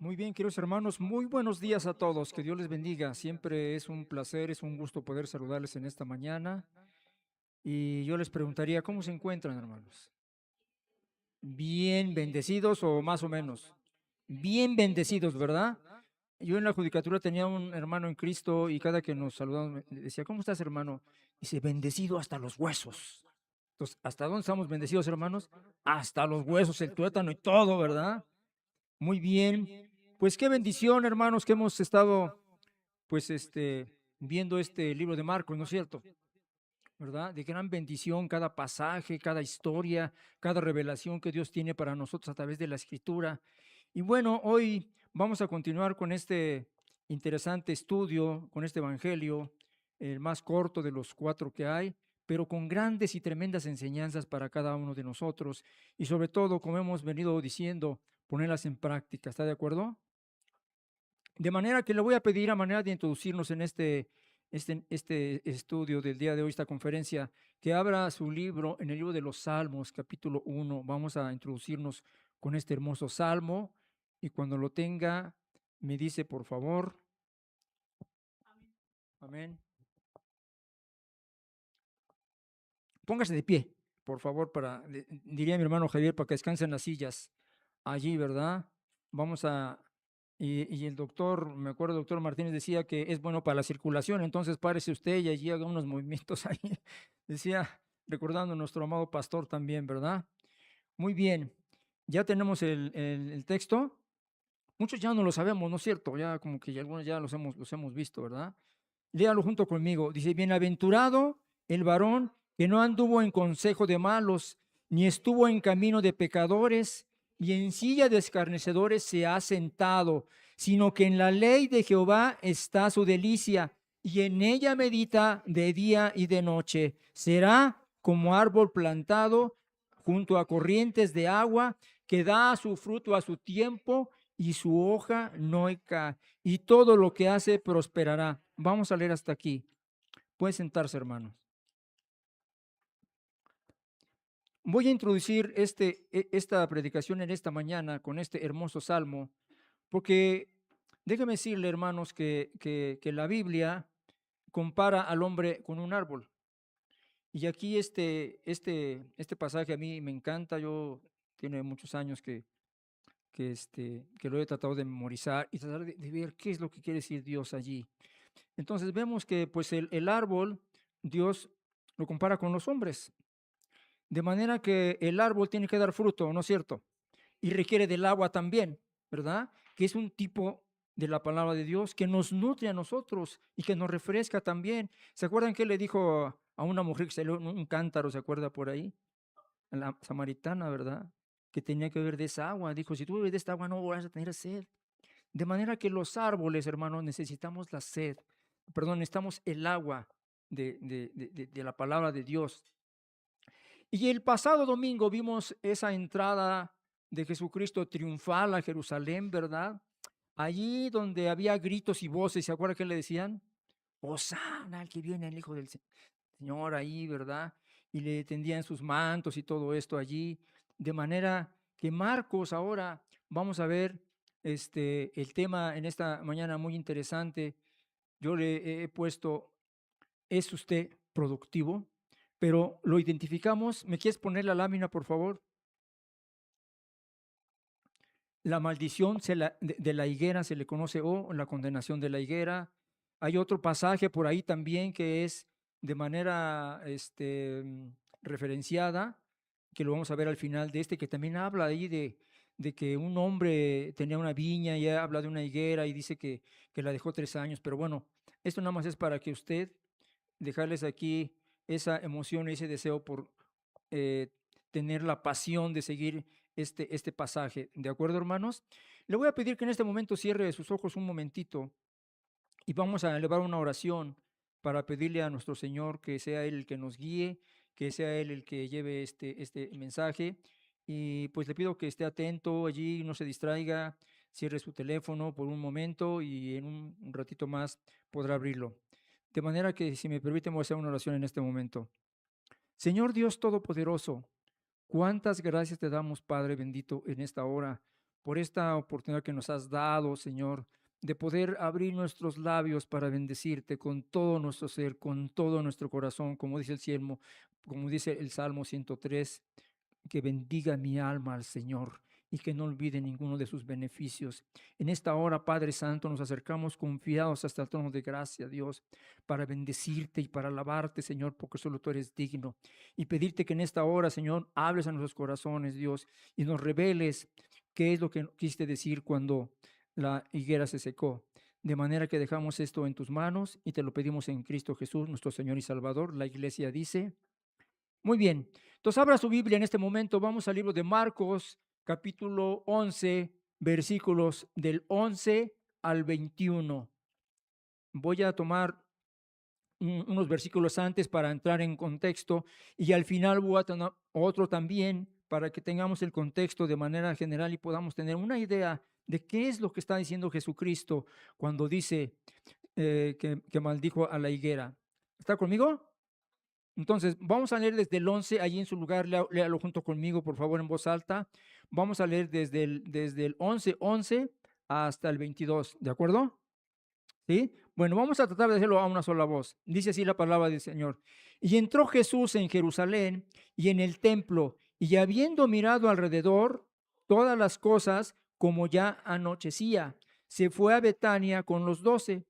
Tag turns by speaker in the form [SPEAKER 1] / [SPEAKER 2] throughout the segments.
[SPEAKER 1] Muy bien, queridos hermanos, muy buenos días a todos, que Dios les bendiga. Siempre es un placer, es un gusto poder saludarles en esta mañana. Y yo les preguntaría, ¿cómo se encuentran, hermanos? ¿Bien bendecidos o más o menos? Bien bendecidos, ¿verdad? Yo en la judicatura tenía un hermano en Cristo y cada que nos saludamos me decía, ¿cómo estás, hermano? Dice, bendecido hasta los huesos. Entonces, ¿hasta dónde estamos bendecidos, hermanos? Hasta los huesos, el tuétano y todo, ¿verdad? Muy bien. Pues qué bendición, hermanos, que hemos estado, pues, viendo este libro de Marcos, ¿no es cierto? ¿Verdad? De gran bendición cada pasaje, cada historia, cada revelación que Dios tiene para nosotros a través de la Escritura. Y bueno, hoy vamos a continuar con este interesante estudio, con este evangelio, el más corto de los cuatro que hay, pero con grandes y tremendas enseñanzas para cada uno de nosotros. Y sobre todo, como hemos venido diciendo, ponerlas en práctica. ¿Está de acuerdo? De manera que le voy a pedir a manera de introducirnos en este estudio del día de hoy, esta conferencia, que abra su libro en el libro de los Salmos, capítulo 1. Vamos a introducirnos con este hermoso salmo y cuando lo tenga, me dice por favor, amén. Póngase de pie, por favor, diría mi hermano Javier, para que descansen las sillas allí, ¿verdad? Vamos a, y el doctor, me acuerdo, el doctor Martínez decía que es bueno para la circulación, entonces párese usted y allí haga unos movimientos ahí. Decía, recordando a nuestro amado pastor también, ¿verdad? Muy bien, ya tenemos el texto. Muchos ya no lo sabemos, ¿no es cierto? Ya como que ya algunos ya los hemos visto, ¿verdad? Léalo junto conmigo. Dice, bienaventurado el varón que no anduvo en consejo de malos, ni estuvo en camino de pecadores, y en silla de escarnecedores se ha sentado, sino que en la ley de Jehová está su delicia, y en ella medita de día y de noche. Será como árbol plantado junto a corrientes de agua, que da su fruto a su tiempo, y su hoja no cae, y todo lo que hace prosperará. Vamos a leer hasta aquí. Pueden sentarse, hermanos. Voy a introducir esta predicación en esta mañana con este hermoso salmo, porque déjeme decirle, hermanos, que la Biblia compara al hombre con un árbol. Y aquí este pasaje a mí me encanta. Yo tiene muchos años que lo he tratado de memorizar y tratar de ver qué es lo que quiere decir Dios allí. Entonces vemos que pues el árbol, Dios lo compara con los hombres, de manera que el árbol tiene que dar fruto, ¿no es cierto? Y requiere del agua también, ¿verdad? Que es un tipo de la palabra de Dios que nos nutre a nosotros y que nos refresca también. ¿Se acuerdan que le dijo a una mujer que salió en un cántaro, se acuerda por ahí? A la samaritana, ¿verdad? Que tenía que beber de esa agua. Dijo, si tú bebes de esta agua no vas a tener sed. De manera que los árboles, hermanos, necesitamos la sed, perdón, necesitamos el agua de la palabra de Dios. Y el pasado domingo vimos esa entrada de Jesucristo triunfal a Jerusalén, ¿verdad? Allí donde había gritos y voces, ¿se acuerda que le decían? Hosana al que viene el Hijo del Señor ahí, ¿verdad? Y le tendían sus mantos y todo esto allí. De manera que Marcos ahora vamos a ver el tema en esta mañana muy interesante. Yo le he puesto, ¿es usted productivo? Pero lo identificamos. ¿Me quieres poner la lámina, por favor? La maldición de la higuera se le conoce o la condenación de la higuera. Hay otro pasaje por ahí también que es de manera referenciada, que lo vamos a ver al final de que también habla ahí de que un hombre tenía una viña y habla de una higuera y dice que la dejó 3 años. Pero bueno, esto nada más es para que usted dejarles aquí esa emoción, ese deseo por eh, tener la pasión de seguir este pasaje. ¿De acuerdo, hermanos? Le voy a pedir que en este momento cierre sus ojos un momentito y vamos a elevar una oración para pedirle a nuestro Señor que sea Él el que nos guíe, que sea Él el que lleve este mensaje. Y pues le pido que esté atento allí, no se distraiga, cierre su teléfono por un momento y en un ratito más podrá abrirlo. De manera que, si me permiten, voy a hacer una oración en este momento. Señor Dios Todopoderoso, cuántas gracias te damos, Padre bendito, en esta hora por esta oportunidad que nos has dado, Señor, de poder abrir nuestros labios para bendecirte con todo nuestro ser, con todo nuestro corazón, como dice el Salmo 103, que bendiga mi alma al Señor y que no olvide ninguno de sus beneficios. En esta hora, Padre Santo, nos acercamos confiados hasta el trono de gracia, Dios, para bendecirte y para alabarte, Señor, porque solo tú eres digno. Y pedirte que en esta hora, Señor, hables a nuestros corazones, Dios, y nos reveles qué es lo que quisiste decir cuando la higuera se secó. De manera que dejamos esto en tus manos y te lo pedimos en Cristo Jesús, nuestro Señor y Salvador. La iglesia dice, muy bien. Entonces abra su Biblia en este momento. Vamos al libro de Marcos, capítulo 11, versículos del 11 al 21. Voy a tomar unos versículos antes para entrar en contexto y al final voy a tener otro también para que tengamos el contexto de manera general y podamos tener una idea de qué es lo que está diciendo Jesucristo cuando dice que maldijo a la higuera. ¿Está conmigo? Entonces, vamos a leer desde el 11, allí en su lugar, léalo junto conmigo, por favor, en voz alta. Vamos a leer desde el 11 hasta el 22, ¿de acuerdo? ¿Sí? Bueno, vamos a tratar de hacerlo a una sola voz. Dice así la palabra del Señor. Y entró Jesús en Jerusalén y en el templo, y habiendo mirado alrededor todas las cosas, como ya anochecía, se fue a Betania con los 12.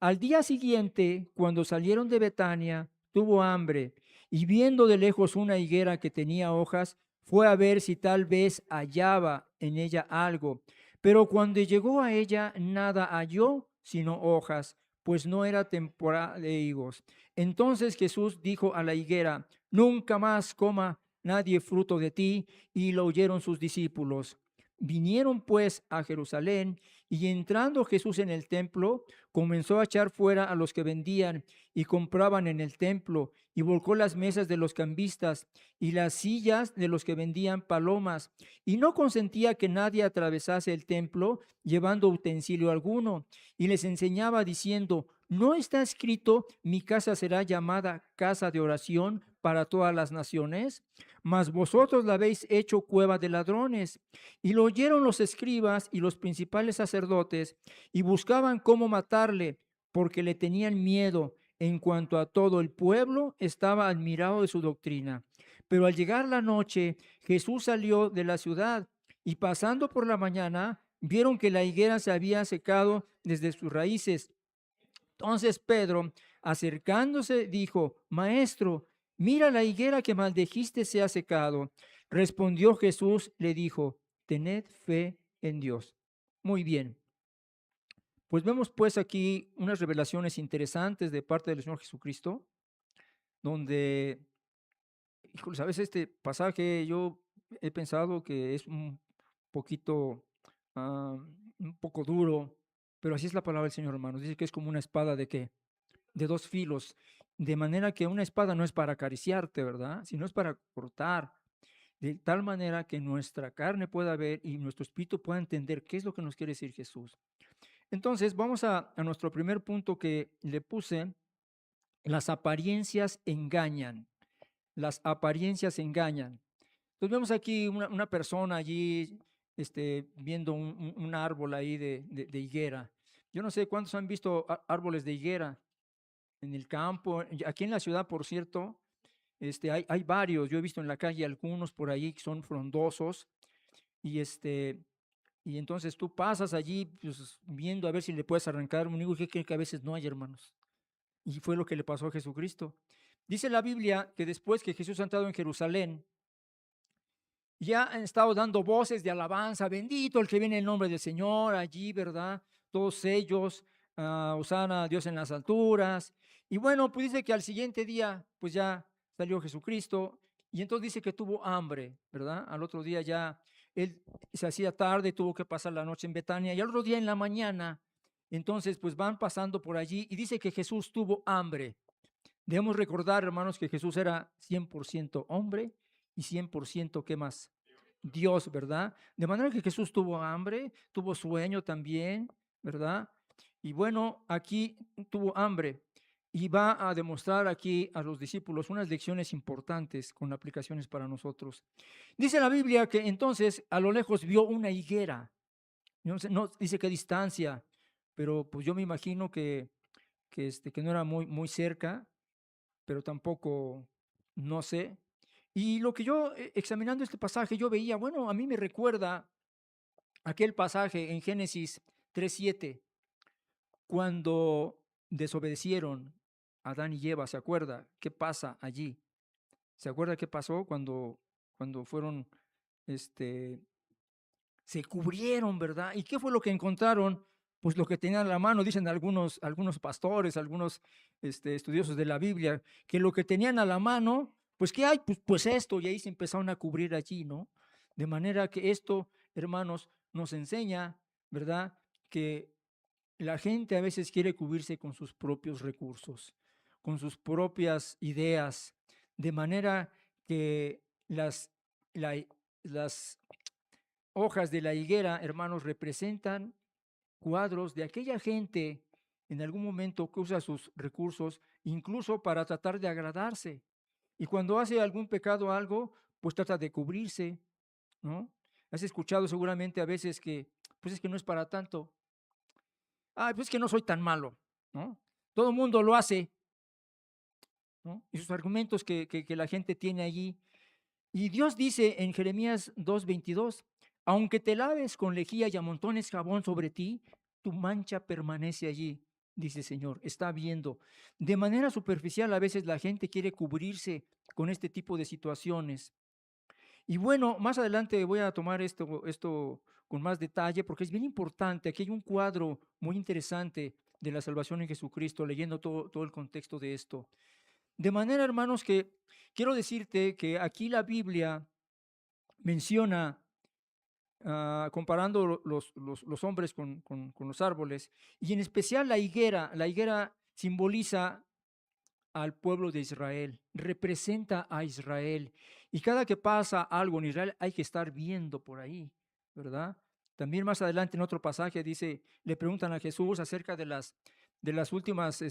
[SPEAKER 1] Al día siguiente, cuando salieron de Betania, tuvo hambre, y viendo de lejos una higuera que tenía hojas, fue a ver si tal vez hallaba en ella algo. Pero cuando llegó a ella, nada halló, sino hojas, pues no era temporada de higos. Entonces Jesús dijo a la higuera, nunca más coma nadie fruto de ti, y lo oyeron sus discípulos. Vinieron pues a Jerusalén, y entrando Jesús en el templo, comenzó a echar fuera a los que vendían y compraban en el templo, y volcó las mesas de los cambistas y las sillas de los que vendían palomas, y no consentía que nadie atravesase el templo llevando utensilio alguno, y les enseñaba diciendo, ¿no está escrito, mi casa será llamada casa de oración para todas las naciones? Mas vosotros la habéis hecho cueva de ladrones. Y lo oyeron los escribas y los principales sacerdotes, y buscaban cómo matarle, porque le tenían miedo. En cuanto a todo el pueblo, estaba admirado de su doctrina. Pero al llegar la noche, Jesús salió de la ciudad, y pasando por la mañana, vieron que la higuera se había secado desde sus raíces. Entonces Pedro, acercándose, dijo, Maestro, mira, la higuera que maldijiste se ha secado. Respondió Jesús, le dijo, tened fe en Dios. Muy bien. Pues vemos pues aquí unas revelaciones interesantes de parte del Señor Jesucristo, donde, híjoles, a veces este pasaje yo he pensado que es poquito, ah, un poco duro, pero así es la palabra del Señor, hermanos. Dice que es como una espada de qué, de dos filos, de manera que una espada no es para acariciarte, ¿verdad? Sino es para cortar, de tal manera que nuestra carne pueda ver y nuestro espíritu pueda entender qué es lo que nos quiere decir Jesús. Entonces, vamos a nuestro primer punto que le puse, las apariencias engañan, las apariencias engañan. Entonces vemos aquí una persona allí viendo un árbol ahí de higuera. Yo no sé cuántos han visto árboles de higuera en el campo, aquí en la ciudad, por cierto, hay varios. Yo he visto en la calle algunos por ahí que son frondosos y y entonces tú pasas allí pues, viendo a ver si le puedes arrancar un higo que a veces no hay, hermanos. Y fue lo que le pasó a Jesucristo. Dice la Biblia que después que Jesús ha entrado en Jerusalén, ya han estado dando voces de alabanza, bendito el que viene en el nombre del Señor, allí, ¿verdad? Todos ellos, hosana a Dios en las alturas. Y bueno, pues dice que al siguiente día, pues ya salió Jesucristo, y entonces dice que tuvo hambre, ¿verdad? Al otro día ya, él se hacía tarde, tuvo que pasar la noche en Betania, y al otro día en la mañana, entonces pues van pasando por allí, y dice que Jesús tuvo hambre. Debemos recordar, hermanos, que Jesús era 100% hombre y 100%, ¿qué más? Dios, ¿verdad? De manera que Jesús tuvo hambre, tuvo sueño también, ¿verdad? Y bueno, aquí tuvo hambre y va a demostrar aquí a los discípulos unas lecciones importantes con aplicaciones para nosotros. Dice la Biblia que entonces a lo lejos vio una higuera. no sé, no dice qué distancia, pero pues yo me imagino que no era muy cerca, pero tampoco, no sé. Y lo que yo, examinando este pasaje, yo veía, bueno, a mí me recuerda aquel pasaje en Génesis 3:7, cuando desobedecieron Adán y Eva. ¿Se acuerda qué pasa allí? ¿Se acuerda qué pasó cuando fueron, este, se cubrieron, ¿verdad? ¿Y qué fue lo que encontraron? Pues lo que tenían a la mano, dicen algunos pastores, algunos estudiosos de la Biblia, que lo que tenían a la mano, pues ¿qué hay? Pues esto, y ahí se empezaron a cubrir allí, ¿no? De manera que esto, hermanos, nos enseña, ¿verdad? Que la gente a veces quiere cubrirse con sus propios recursos, con sus propias ideas, de manera que las hojas de la higuera, hermanos, representan cuadros de aquella gente en algún momento que usa sus recursos, incluso para tratar de agradarse. Y cuando hace algún pecado algo, pues trata de cubrirse, ¿no? Has escuchado seguramente a veces que, pues es que no es para tanto. Ah, pues es que no soy tan malo, ¿no? Todo el mundo lo hace, ¿no? Y sus argumentos que la gente tiene allí. Y Dios dice en Jeremías 2:22, aunque te laves con lejía y amontones jabón sobre ti, tu mancha permanece allí, dice el Señor. Está viendo. De manera superficial a veces la gente quiere cubrirse con este tipo de situaciones. Y bueno, más adelante voy a tomar esto con más detalle porque es bien importante. Aquí hay un cuadro muy interesante de la salvación en Jesucristo, leyendo todo el contexto de esto. De manera, hermanos, que quiero decirte que aquí la Biblia menciona, comparando los hombres con los árboles, y en especial la higuera simboliza al pueblo de Israel, representa a Israel. Y cada que pasa algo en Israel hay que estar viendo por ahí, ¿verdad? También más adelante en otro pasaje dice, le preguntan a Jesús acerca de las últimas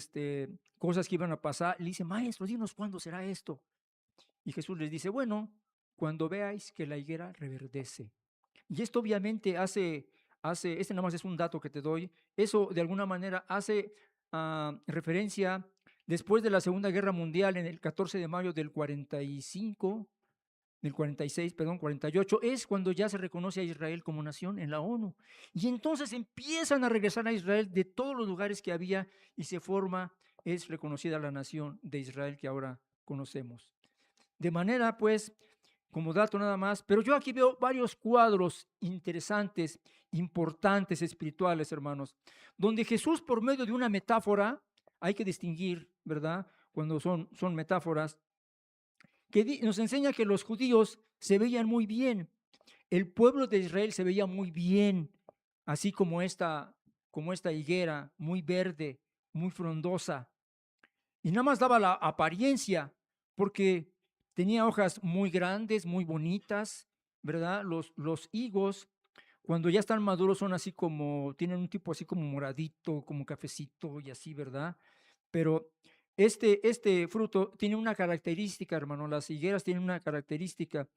[SPEAKER 1] cosas que iban a pasar. Le dice, maestro, dinos cuándo será esto. Y Jesús les dice, bueno, cuando veáis que la higuera reverdece. Y esto obviamente este nada más es un dato que te doy, eso de alguna manera hace referencia después de la Segunda Guerra Mundial, en el 14 de mayo del 45, del 46, perdón, 48, es cuando ya se reconoce a Israel como nación en la ONU. Y entonces empiezan a regresar a Israel de todos los lugares que había y es reconocida la nación de Israel que ahora conocemos. De manera, pues, como dato nada más, pero yo aquí veo varios cuadros interesantes, importantes, espirituales, hermanos, donde Jesús, por medio de una metáfora, hay que distinguir, ¿verdad? Cuando son metáforas, que nos enseña que los judíos se veían muy bien, el pueblo de Israel se veía muy bien, así como esta higuera, muy verde, muy frondosa, y nada más daba la apariencia, porque tenía hojas muy grandes, muy bonitas, ¿verdad? Los higos, cuando ya están maduros, son así como, tienen un tipo así como moradito, como cafecito y así, ¿verdad? Pero este fruto tiene una característica, hermano, las higueras tienen una característica,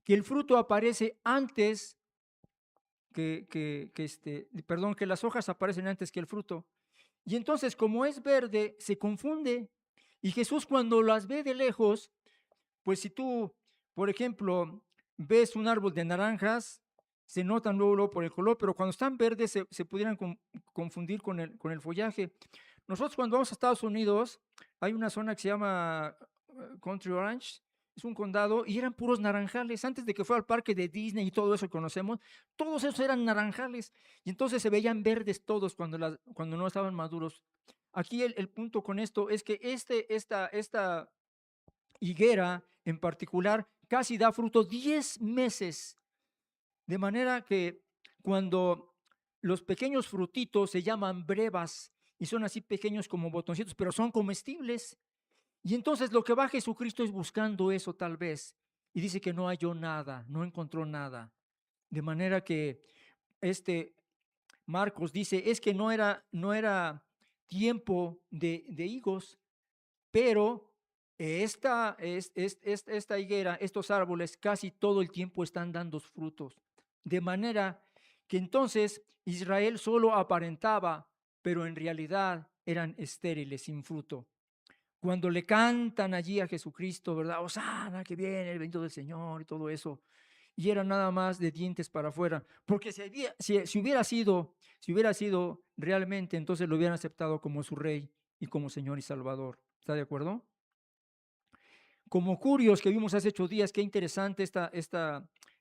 [SPEAKER 1] que el fruto aparece antes perdón, que las hojas aparecen antes que el fruto. Y entonces, como es verde, se confunde. Y Jesús, cuando las ve de lejos, pues si tú, por ejemplo, ves un árbol de naranjas, se notan luego por el color, pero cuando están verdes se pudieran confundir con el follaje. Nosotros cuando vamos a Estados Unidos, hay una zona que se llama Country Orange, es un condado, y eran puros naranjales. Antes de que fuera al parque de Disney y todo eso que conocemos, todos esos eran naranjales. Y entonces se veían verdes todos cuando no estaban maduros. Aquí el punto con esto es que esta higuera en particular casi da fruto 10 meses, de manera que cuando los pequeños frutitos se llaman brevas y son así pequeños como botoncitos, pero son comestibles. Y entonces lo que va Jesucristo es buscando eso tal vez, y dice que no halló nada, no encontró nada. De manera que este Marcos dice, es que no era tiempo de higos, pero esta higuera, estos árboles, casi todo el tiempo están dando frutos. De manera que entonces Israel solo aparentaba, pero en realidad eran estériles, sin fruto. Cuando le cantan allí a Jesucristo, ¿verdad? Hosana, que viene el bendito del Señor y todo eso. Y era nada más de dientes para afuera. Porque si hubiera sido realmente, entonces lo hubieran aceptado como su rey y como Señor y Salvador. ¿Está de acuerdo? Como curios que vimos hace 8 días, qué interesante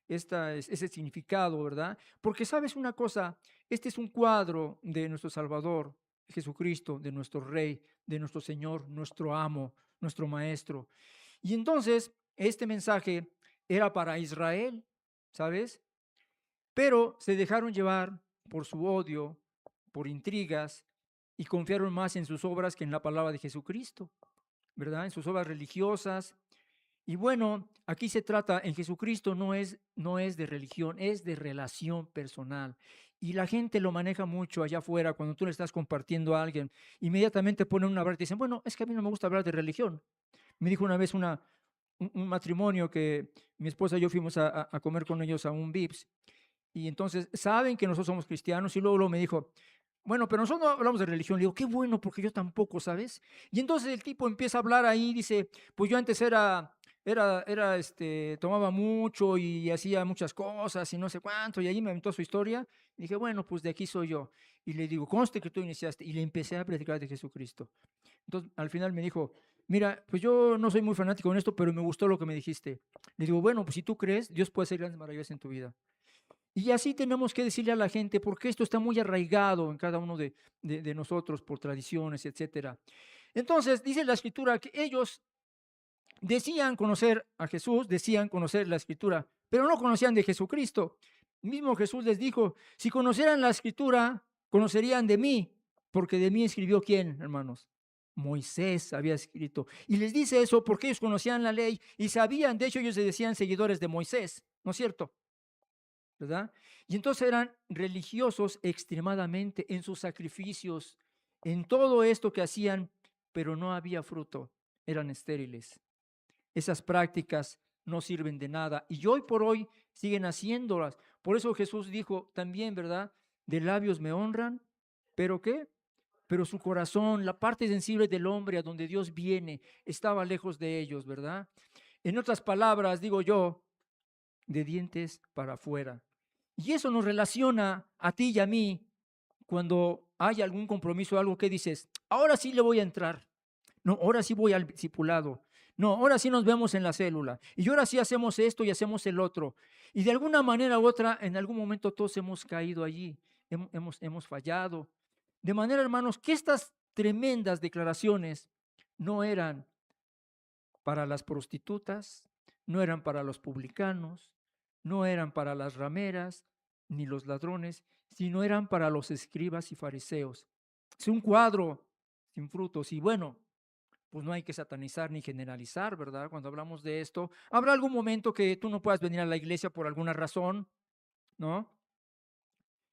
[SPEAKER 1] ese significado, ¿verdad? Porque sabes una cosa, este es un cuadro de nuestro Salvador, Jesucristo, de nuestro Rey, de nuestro Señor, nuestro amo, nuestro Maestro. Y entonces, este mensaje era para Israel, ¿sabes? Pero se dejaron llevar por su odio, por intrigas, y confiaron más en sus obras que en la palabra de Jesucristo, ¿verdad? En sus obras religiosas. Y bueno, aquí se trata, en Jesucristo no es de religión, es de relación personal. Y la gente lo maneja mucho allá afuera cuando tú le estás compartiendo a alguien. Inmediatamente ponen una barra y dicen, bueno, es que a mí no me gusta hablar de religión. Me dijo una vez un matrimonio que mi esposa y yo fuimos a comer con ellos a un Vips. Y entonces saben que nosotros somos cristianos y luego me dijo, bueno, pero nosotros no hablamos de religión. Le digo, qué bueno, porque yo tampoco, ¿sabes? Y entonces el tipo empieza a hablar ahí, dice, pues yo antes tomaba mucho y hacía muchas cosas y no sé cuánto, y ahí me aventó su historia. Y dije, bueno, pues de aquí soy yo. Y le digo, conste que tú iniciaste. Y le empecé a predicar de Jesucristo. Entonces, al final me dijo, mira, pues yo no soy muy fanático en esto, pero me gustó lo que me dijiste. Le digo, bueno, pues si tú crees, Dios puede hacer grandes maravillas en tu vida. Y así tenemos que decirle a la gente, porque esto está muy arraigado en cada uno de nosotros por tradiciones, etcétera. Entonces, dice la Escritura que ellos decían conocer a Jesús, decían conocer la Escritura, pero no conocían de Jesucristo. Mismo Jesús les dijo, si conocieran la Escritura, conocerían de mí, porque de mí escribió ¿quién, hermanos? Moisés había escrito. Y les dice eso porque ellos conocían la ley y sabían, de hecho ellos se decían seguidores de Moisés, ¿no es cierto? ¿Verdad? Y entonces eran religiosos extremadamente en sus sacrificios, en todo esto que hacían, pero no había fruto, eran estériles. Esas prácticas no sirven de nada y hoy por hoy siguen haciéndolas. Por eso Jesús dijo también, ¿verdad? De labios me honran, pero ¿qué? Pero su corazón, la parte sensible del hombre a donde Dios viene, estaba lejos de ellos, ¿verdad? En otras palabras, digo yo, de dientes para afuera. Y eso nos relaciona a ti y a mí cuando hay algún compromiso, algo que dices, ahora sí le voy a entrar. No, ahora sí voy al discipulado. No, ahora sí nos vemos en la célula. Y ahora sí hacemos esto y hacemos el otro. Y de alguna manera u otra, en algún momento todos hemos caído allí, hemos fallado. De manera, hermanos, que estas tremendas declaraciones no eran para las prostitutas, no eran para los publicanos, no eran para las rameras ni los ladrones, sino eran para los escribas y fariseos. Es un cuadro sin frutos y bueno, pues no hay que satanizar ni generalizar, ¿verdad? Cuando hablamos de esto, habrá algún momento que tú no puedas venir a la iglesia por alguna razón, ¿no?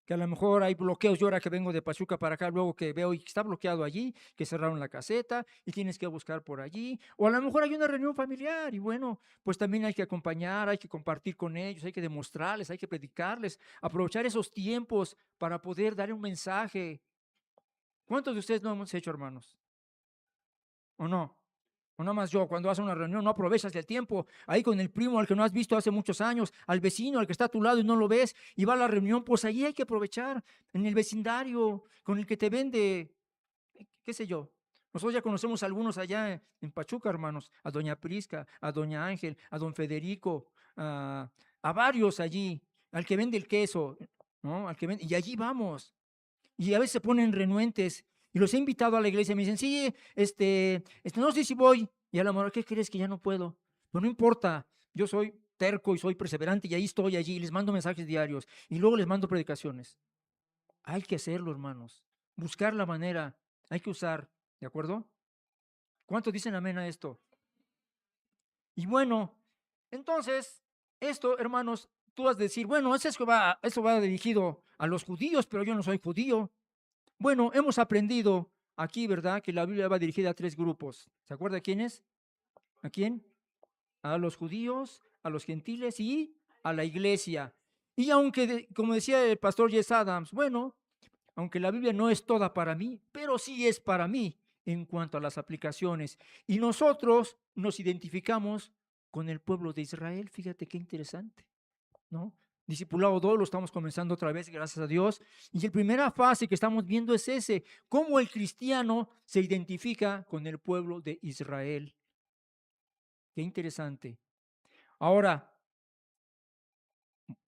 [SPEAKER 1] Que a lo mejor hay bloqueos. Yo ahora que vengo de Pachuca para acá, luego que veo y que está bloqueado allí, que cerraron la caseta y tienes que buscar por allí. O a lo mejor hay una reunión familiar y bueno, pues también hay que acompañar, hay que compartir con ellos, hay que demostrarles, hay que predicarles, aprovechar esos tiempos para poder dar un mensaje. ¿Cuántos de ustedes no hemos hecho, hermanos? ¿O no? O nada más yo, cuando vas a una reunión, no aprovechas el tiempo ahí con el primo al que no has visto hace muchos años, al vecino al que está a tu lado y no lo ves, y va a la reunión, pues ahí hay que aprovechar, en el vecindario, con el que te vende, qué sé yo. Nosotros ya conocemos a algunos allá en Pachuca, hermanos, a doña Prisca, a doña Ángel, a don Federico, a varios allí, al que vende el queso, ¿no? Al que vende, y allí vamos. Y a veces se ponen renuentes y los he invitado a la iglesia y me dicen, sí, no sé si voy. Y a la mejor, ¿qué crees que ya no puedo? Pues no importa, yo soy terco y soy perseverante y ahí estoy allí y les mando mensajes diarios y luego les mando predicaciones. Hay que hacerlo, hermanos. Buscar la manera, hay que usar, ¿de acuerdo? ¿Cuántos dicen amén a esto? Y bueno, entonces, esto, hermanos, tú vas a decir, bueno, eso va dirigido a los judíos, pero yo no soy judío. Bueno, hemos aprendido aquí, ¿verdad?, que la Biblia va dirigida a 3 grupos. ¿Se acuerda quiénes? ¿A quién? A los judíos, a los gentiles y a la iglesia. Y aunque, como decía el pastor Jess Adams, bueno, aunque la Biblia no es toda para mí, pero sí es para mí en cuanto a las aplicaciones. Y nosotros nos identificamos con el pueblo de Israel. Fíjate qué interesante, ¿no? Discipulado 2 lo estamos comenzando otra vez, gracias a Dios. Y la primera fase que estamos viendo es ese, cómo el cristiano se identifica con el pueblo de Israel. Qué interesante. Ahora,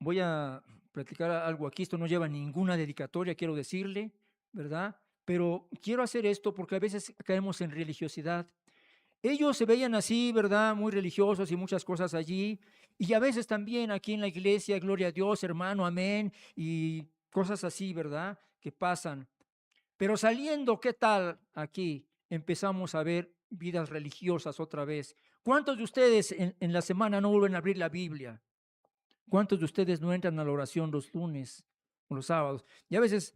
[SPEAKER 1] voy a platicar algo aquí. Esto no lleva ninguna dedicatoria, quiero decirle, ¿verdad? Pero quiero hacer esto porque a veces caemos en religiosidad. Ellos se veían así, ¿verdad? Muy religiosos y muchas cosas allí. Y a veces también aquí en la iglesia, gloria a Dios, hermano, amén. Y cosas así, ¿verdad? Que pasan. Pero saliendo, ¿qué tal aquí? Empezamos a ver vidas religiosas otra vez. ¿Cuántos de ustedes en la semana no vuelven a abrir la Biblia? ¿Cuántos de ustedes no entran a la oración los lunes o los sábados? Y a veces,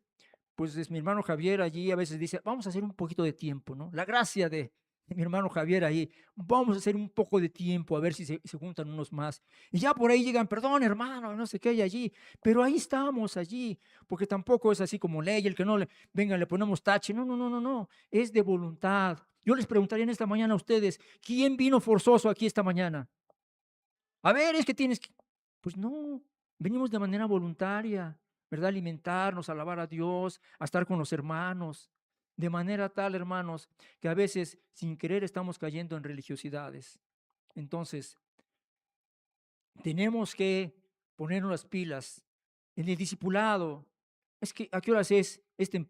[SPEAKER 1] pues es mi hermano Javier allí, a veces dice, vamos a hacer un poquito de tiempo, ¿no? La gracia de mi hermano Javier ahí, vamos a hacer un poco de tiempo, a ver si se juntan unos más. Y ya por ahí llegan, perdón hermano, no sé qué hay allí, pero ahí estamos allí, porque tampoco es así como ley, el que no le, venga, le ponemos tache, no, no, no, no, no, es de voluntad. Yo les preguntaría en esta mañana a ustedes, ¿quién vino forzoso aquí esta mañana? A ver, es que tienes que... Pues no, venimos de manera voluntaria, ¿verdad? Alimentarnos, alabar a Dios, a estar con los hermanos. De manera tal, hermanos, que a veces sin querer estamos cayendo en religiosidades. Entonces, tenemos que ponernos las pilas en el discipulado. Es que, ¿a qué horas es?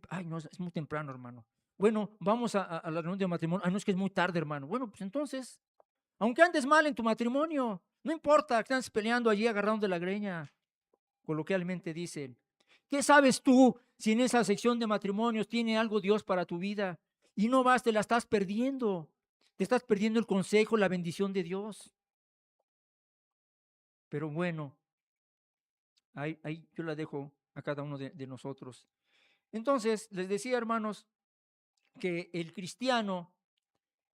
[SPEAKER 1] Ay, no, es muy temprano, hermano. Bueno, vamos a la reunión de matrimonio. Ah, no, es que es muy tarde, hermano. Bueno, pues entonces, aunque andes mal en tu matrimonio, no importa que andes peleando allí agarrando de la greña, coloquialmente dicen. ¿Qué sabes tú si en esa sección de matrimonios tiene algo Dios para tu vida? Y no vas, te la estás perdiendo. Te estás perdiendo el consejo, la bendición de Dios. Pero bueno, ahí yo la dejo a cada uno de nosotros. Entonces, les decía, hermanos, que el cristiano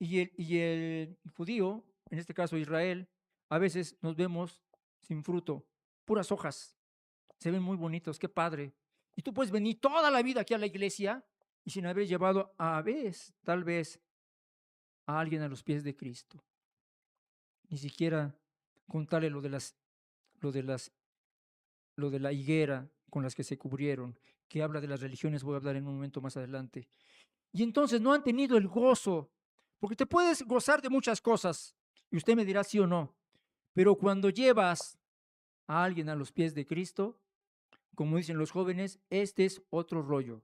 [SPEAKER 1] y el judío, en este caso Israel, a veces nos vemos sin fruto, puras hojas, se ven muy bonitos, qué padre. Y tú puedes venir toda la vida aquí a la iglesia y sin haber llevado a vez, tal vez, a alguien a los pies de Cristo. Ni siquiera contarle lo de las, lo de la higuera con las que se cubrieron, que habla de las religiones, voy a hablar en un momento más adelante. Y entonces no han tenido el gozo, porque te puedes gozar de muchas cosas, y usted me dirá sí o no, pero cuando llevas a alguien a los pies de Cristo, como dicen los jóvenes, este es otro rollo,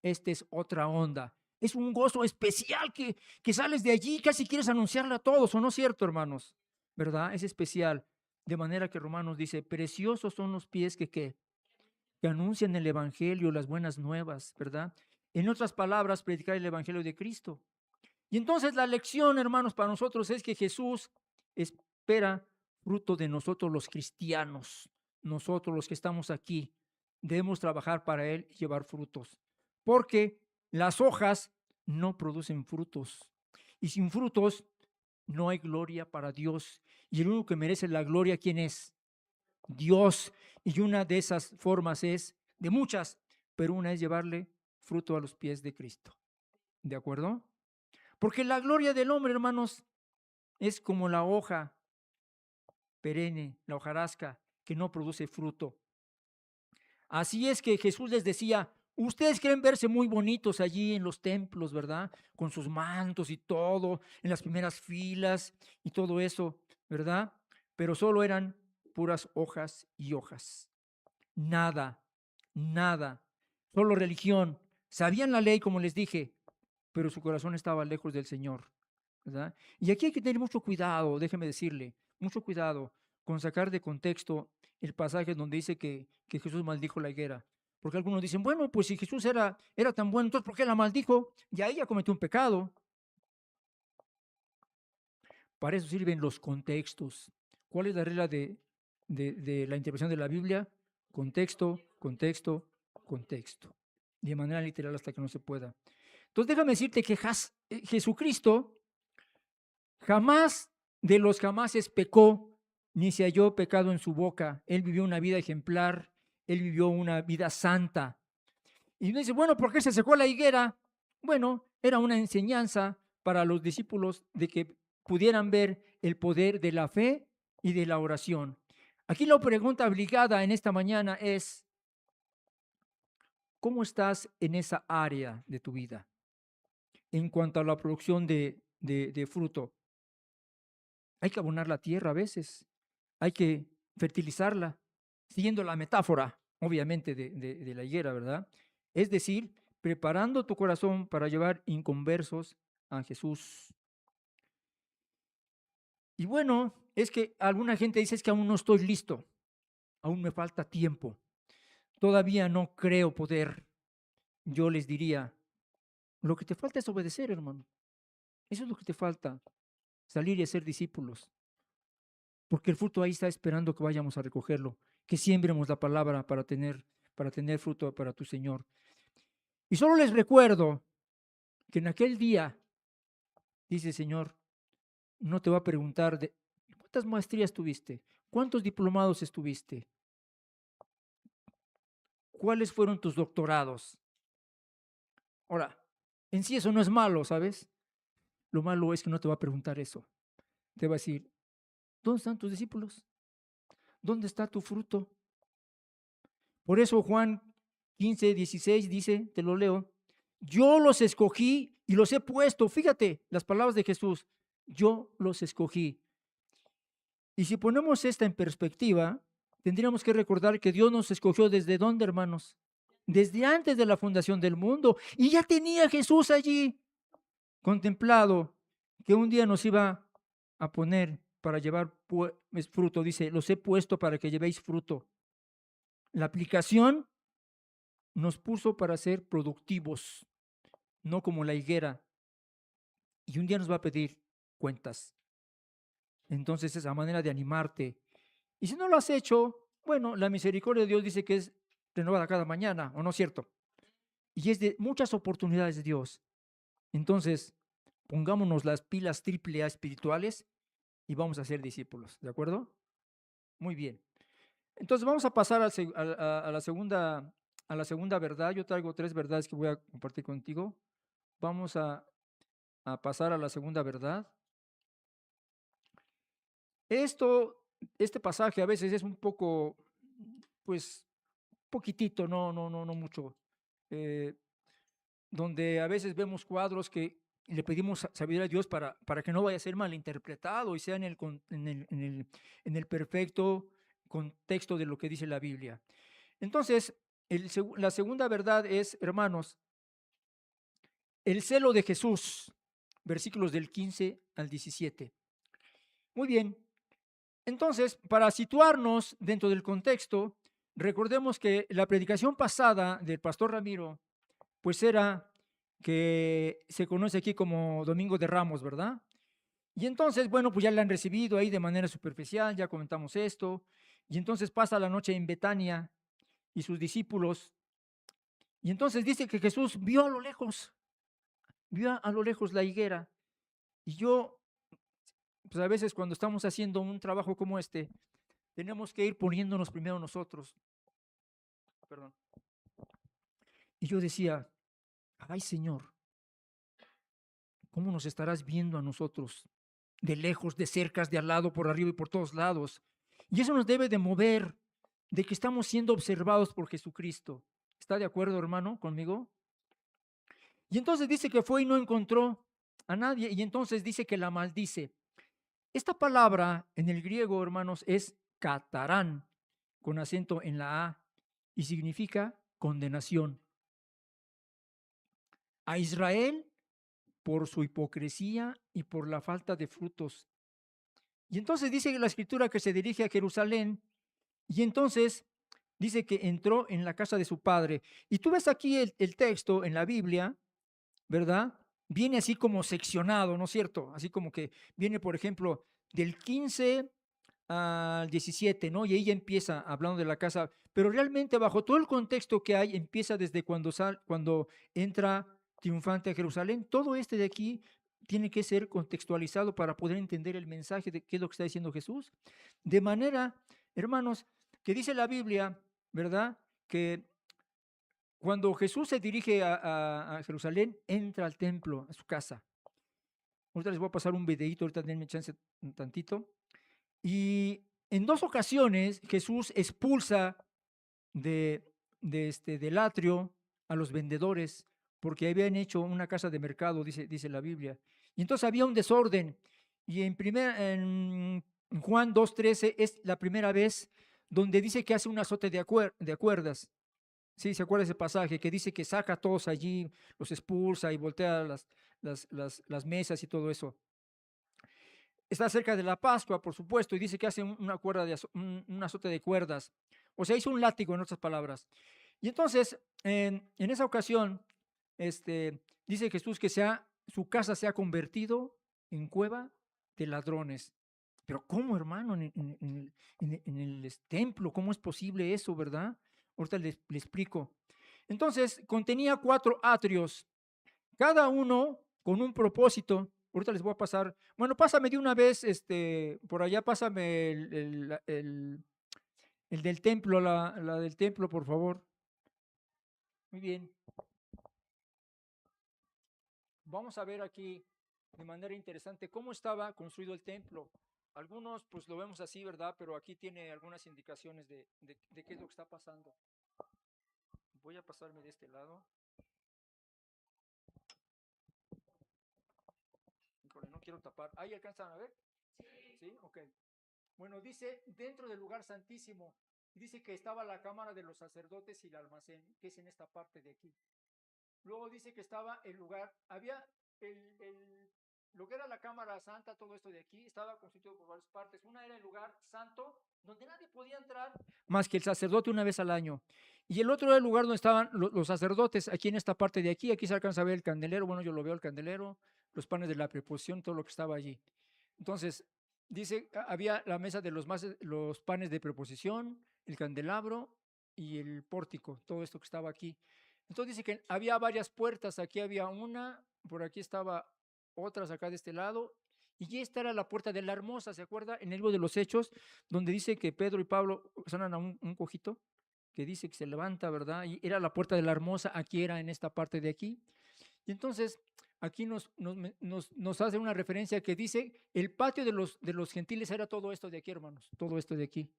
[SPEAKER 1] este es otra onda. Es un gozo especial que sales de allí y casi quieres anunciarle a todos, ¿o no es cierto, hermanos? ¿Verdad? Es especial. De manera que Romanos dice, preciosos son los pies que anuncian el Evangelio, las buenas nuevas, ¿verdad? En otras palabras, predicar el Evangelio de Cristo. Y entonces la lección, hermanos, para nosotros es que Jesús espera fruto de nosotros los cristianos, nosotros los que estamos aquí. Debemos trabajar para Él y llevar frutos, porque las hojas no producen frutos. Y sin frutos no hay gloria para Dios. Y el único que merece la gloria, ¿quién es? Dios. Y una de esas formas es, de muchas, pero una es llevarle fruto a los pies de Cristo. ¿De acuerdo? Porque la gloria del hombre, hermanos, es como la hoja perenne, la hojarasca, que no produce fruto. Así es que Jesús les decía, ustedes quieren verse muy bonitos allí en los templos, ¿verdad? Con sus mantos y todo, en las primeras filas y todo eso, ¿verdad? Pero solo eran puras hojas y hojas. Nada, nada, solo religión. Sabían la ley, como les dije, pero su corazón estaba lejos del Señor, ¿verdad? Y aquí hay que tener mucho cuidado, déjeme decirle, mucho cuidado con sacar de contexto el pasaje donde dice que Jesús maldijo la higuera. Porque algunos dicen, bueno, pues si Jesús era tan bueno, entonces ¿por qué la maldijo? Y ahí ya cometió un pecado. Para eso sirven los contextos. ¿Cuál es la regla de la interpretación de la Biblia? Contexto, contexto, contexto. De manera literal hasta que no se pueda. Entonces déjame decirte que Jesucristo jamás de los jamases pecó ni se halló pecado en su boca. Él vivió una vida ejemplar, él vivió una vida santa. Y uno dice, bueno, ¿por qué se secó la higuera? Bueno, era una enseñanza para los discípulos de que pudieran ver el poder de la fe y de la oración. Aquí la pregunta obligada en esta mañana es, ¿cómo estás en esa área de tu vida en cuanto a la producción de fruto? Hay que abonar la tierra a veces, hay que fertilizarla, siguiendo la metáfora, obviamente, de la higuera, ¿verdad? Es decir, preparando tu corazón para llevar inconversos a Jesús. Y bueno, es que alguna gente dice es que aún no estoy listo, aún me falta tiempo, todavía no creo poder. Yo les diría, lo que te falta es obedecer, hermano. Eso es lo que te falta, salir y hacer discípulos. Porque el fruto ahí está esperando que vayamos a recogerlo, que siembremos la palabra para tener fruto para tu Señor. Y solo les recuerdo que en aquel día, dice el Señor, no te va a preguntar de cuántas maestrías tuviste, cuántos diplomados estuviste, cuáles fueron tus doctorados. Ahora, en sí eso no es malo, ¿sabes? Lo malo es que no te va a preguntar eso. Te va a decir, ¿dónde están tus discípulos? ¿Dónde está tu fruto? Por eso Juan 15:16 dice, te lo leo, yo los escogí y los he puesto. Fíjate las palabras de Jesús, yo los escogí. Y si ponemos esta en perspectiva, tendríamos que recordar que Dios nos escogió desde dónde, hermanos, desde antes de la fundación del mundo. Y ya tenía Jesús allí contemplado que un día nos iba a poner para llevar fruto. Dice, los he puesto para que llevéis fruto. La aplicación nos puso para ser productivos, no como la higuera. Y un día nos va a pedir cuentas. Entonces es la manera de animarte. Y si no lo has hecho, bueno, la misericordia de Dios dice que es renovada cada mañana, ¿o no es cierto? Y es de muchas oportunidades de Dios. Entonces, pongámonos las pilas triple A espirituales y vamos a ser discípulos, ¿de acuerdo? Muy bien. Entonces vamos a pasar a la segunda verdad. Yo traigo 3 verdades que voy a compartir contigo. Vamos a pasar a la segunda verdad. Este pasaje a veces es un poco, pues, poquitito, no mucho, eh, donde a veces vemos cuadros que le pedimos sabiduría a Dios para que no vaya a ser malinterpretado y sea en el perfecto contexto de lo que dice la Biblia. Entonces, la segunda verdad es, hermanos, el celo de Jesús, versículos del 15 al 17. Muy bien, entonces, para situarnos dentro del contexto, recordemos que la predicación pasada del pastor Ramiro, pues era que se conoce aquí como Domingo de Ramos, ¿verdad? Y entonces, bueno, pues ya la han recibido ahí de manera superficial, ya comentamos esto, y entonces pasa la noche en Betania y sus discípulos, y entonces dice que Jesús vio a lo lejos la higuera, y yo, pues a veces cuando estamos haciendo un trabajo como este, tenemos que ir poniéndonos primero nosotros, perdón. Y yo decía, ay Señor, ¿cómo nos estarás viendo a nosotros? De lejos, de cerca, de al lado, por arriba y por todos lados. Y eso nos debe de mover, de que estamos siendo observados por Jesucristo. ¿Está de acuerdo, hermano, conmigo? Y entonces dice que fue y no encontró a nadie, y entonces dice que la maldice. Esta palabra en el griego, hermanos, es catarán, con acento en la A, y significa condenación. A Israel por su hipocresía y por la falta de frutos. Y entonces dice la escritura que se dirige a Jerusalén y entonces dice que entró en la casa de su padre. Y tú ves aquí el texto en la Biblia, ¿verdad? Viene así como seccionado, ¿no es cierto? Así como que viene, por ejemplo, del 15 al 17, ¿no? Y ahí ya empieza hablando de la casa, pero realmente bajo todo el contexto que hay, empieza desde cuando entra triunfante a Jerusalén. Todo este de aquí tiene que ser contextualizado para poder entender el mensaje de qué es lo que está diciendo Jesús. De manera, hermanos, que dice la Biblia, ¿verdad? Que cuando Jesús se dirige a Jerusalén, entra al templo, a su casa. Ahorita les voy a pasar un videíto, ahorita denme chance un tantito. Y en 2 ocasiones Jesús expulsa de, del atrio a los vendedores, porque habían hecho una casa de mercado, dice la Biblia. Y entonces había un desorden. Y en Juan 2:13 es la primera vez donde dice que hace un azote de cuerdas. Sí, ¿se acuerda ese pasaje que dice que saca a todos allí, los expulsa y voltea las mesas y todo eso? Está cerca de la Pascua, por supuesto, y dice que hace una cuerda un azote de cuerdas. O sea, hizo un látigo, en otras palabras. Y entonces, en esa ocasión, dice Jesús que su casa se ha convertido en cueva de ladrones. Pero ¿cómo, hermano? En el templo, ¿cómo es posible eso, verdad? Ahorita le explico. Entonces, contenía 4 atrios, cada uno con un propósito. Ahorita les voy a pasar. Bueno, pásame de una vez, por allá, pásame el del templo, la del templo, por favor. Muy bien. Vamos a ver aquí de manera interesante cómo estaba construido el templo. Algunos pues lo vemos así, ¿verdad? Pero aquí tiene algunas indicaciones de qué es lo que está pasando. Voy a pasarme de este lado. Híjole, no quiero tapar. ¿Ahí alcanzan a ver? Sí, ok. Bueno, dice dentro del lugar santísimo, dice que estaba la cámara de los sacerdotes y el almacén, que es en esta parte de aquí. Luego dice que estaba el lugar, había lo que era la cámara santa, todo esto de aquí, estaba constituido por varias partes. Una era el lugar santo, donde nadie podía entrar más que el sacerdote una vez al año. Y el otro era el lugar donde estaban los sacerdotes, aquí en esta parte de aquí se alcanza a ver el candelero, bueno, yo lo veo el candelero, los panes de la preposición, todo lo que estaba allí. Entonces, dice, había la mesa de los panes de preposición, el candelabro y el pórtico, todo esto que estaba aquí. Entonces dice que había varias puertas, aquí había una, por aquí estaba otras acá de este lado, y esta era la puerta de la Hermosa, ¿se acuerda? En el libro de los Hechos, donde dice que Pedro y Pablo sanan a un cojito, que dice que se levanta, ¿verdad? Y era la puerta de la Hermosa, aquí era en esta parte de aquí. Y entonces aquí nos hace una referencia que dice, el patio de los gentiles era todo esto de aquí, hermanos, todo esto de aquí,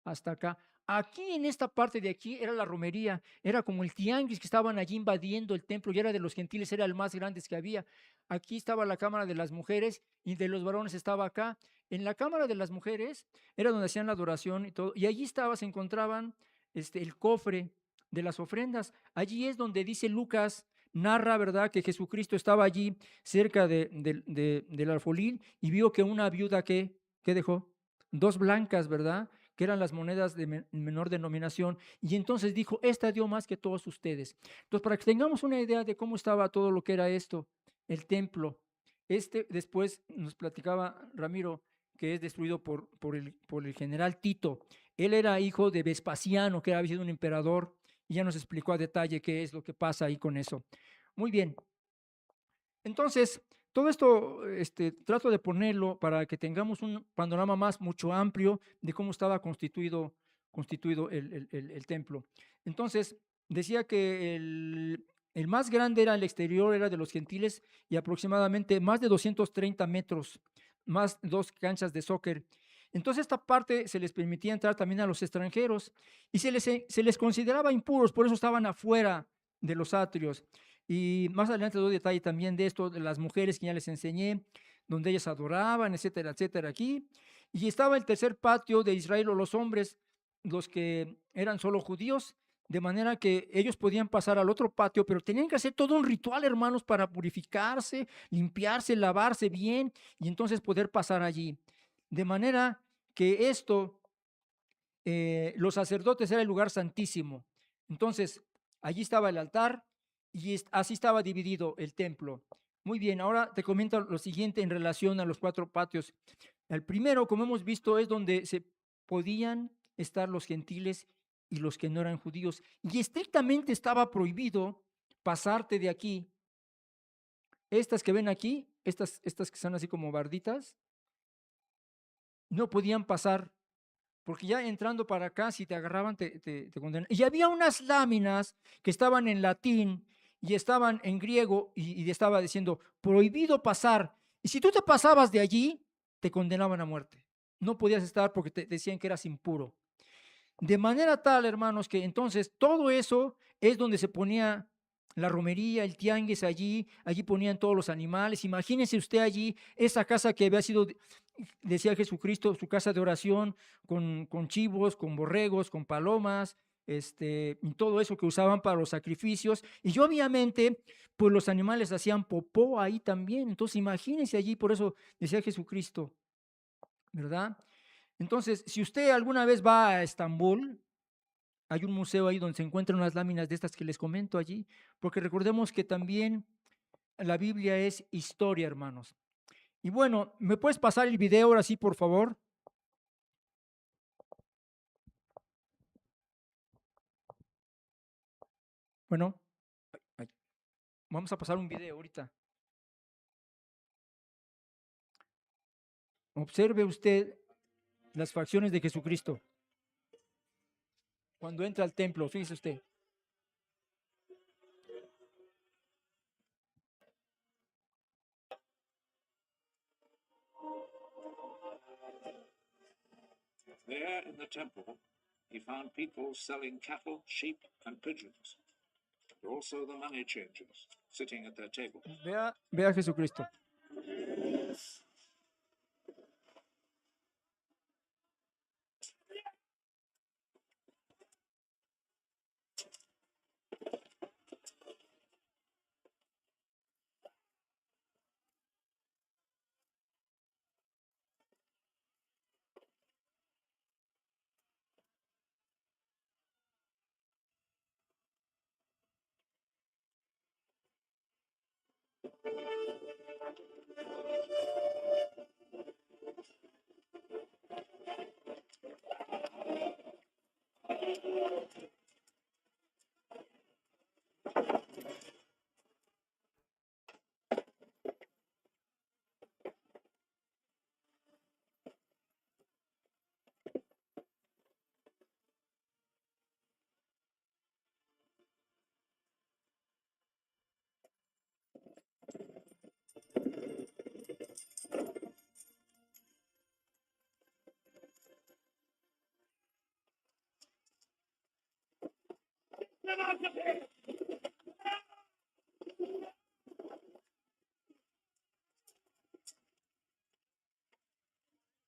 [SPEAKER 1] hasta acá. Aquí en esta parte de aquí era la romería, era como el tianguis que estaban allí invadiendo el templo, y era de los gentiles, era el más grande que había. Aquí estaba la cámara de las mujeres y de los varones estaba acá. En la cámara de las mujeres era donde hacían la adoración y todo, y allí se encontraban el cofre de las ofrendas. Allí es donde dice Lucas, narra, ¿verdad?, que Jesucristo estaba allí cerca del alfolí y vio que una viuda que dejó 2 blancas, ¿verdad?, que eran las monedas de menor denominación, y entonces dijo, esta dio más que todos ustedes. Entonces, para que tengamos una idea de cómo estaba todo lo que era esto, el templo, después nos platicaba Ramiro que es destruido por el general Tito. Él era hijo de Vespasiano, que había sido un emperador, y ya nos explicó a detalle qué es lo que pasa ahí con eso. Muy bien. Entonces, todo esto trato de ponerlo para que tengamos un panorama mucho amplio de cómo estaba constituido el templo. Entonces, decía que el más grande era el exterior, era de los gentiles, y aproximadamente más de 230 metros, más 2 canchas de soccer. Entonces, esta parte se les permitía entrar también a los extranjeros y se les consideraba impuros, por eso estaban afuera de los atrios. Y más adelante doy detalle también de esto, de las mujeres que ya les enseñé, donde ellas adoraban, etcétera, etcétera, aquí. Y estaba el tercer patio de Israel, o los hombres, los que eran solo judíos, de manera que ellos podían pasar al otro patio, pero tenían que hacer todo un ritual, hermanos, para purificarse, limpiarse, lavarse bien, y entonces poder pasar allí. De manera que los sacerdotes era el lugar santísimo. Entonces, allí estaba el altar y así estaba dividido el templo. Muy bien, ahora te comento lo siguiente en relación a los 4 patios. El primero, como hemos visto, es donde se podían estar los gentiles y los que no eran judíos. Y estrictamente estaba prohibido pasarte de aquí. Estas que ven aquí estas que están así como barditas, no podían pasar, porque ya entrando para acá, si te agarraban, te condenaban. Y había unas láminas que estaban en latín y estaban en griego y estaba diciendo, prohibido pasar. Y si tú te pasabas de allí, te condenaban a muerte. No podías estar porque te decían que eras impuro. De manera tal, hermanos, que entonces todo eso es donde se ponía la romería, el tianguis allí ponían todos los animales. Imagínense usted allí, esa casa que había sido, decía Jesucristo, su casa de oración, con chivos, con borregos, con palomas, y todo eso que usaban para los sacrificios. Y obviamente, pues los animales hacían popó ahí también. Entonces, imagínense allí, por eso decía Jesucristo, ¿verdad? Entonces, si usted alguna vez va a Estambul, hay un museo ahí donde se encuentran unas láminas de estas que les comento allí, porque recordemos que también la Biblia es historia, hermanos. Y bueno, ¿me puedes pasar el video ahora sí, por favor? Bueno, ay, vamos a pasar un video ahorita. Observe usted las facciones de Jesucristo cuando entra al templo, fíjese usted.
[SPEAKER 2] There in the temple, he found people selling cattle, sheep, and pigeons, and also the money changers sitting at their tables.
[SPEAKER 1] Vea a Jesucristo.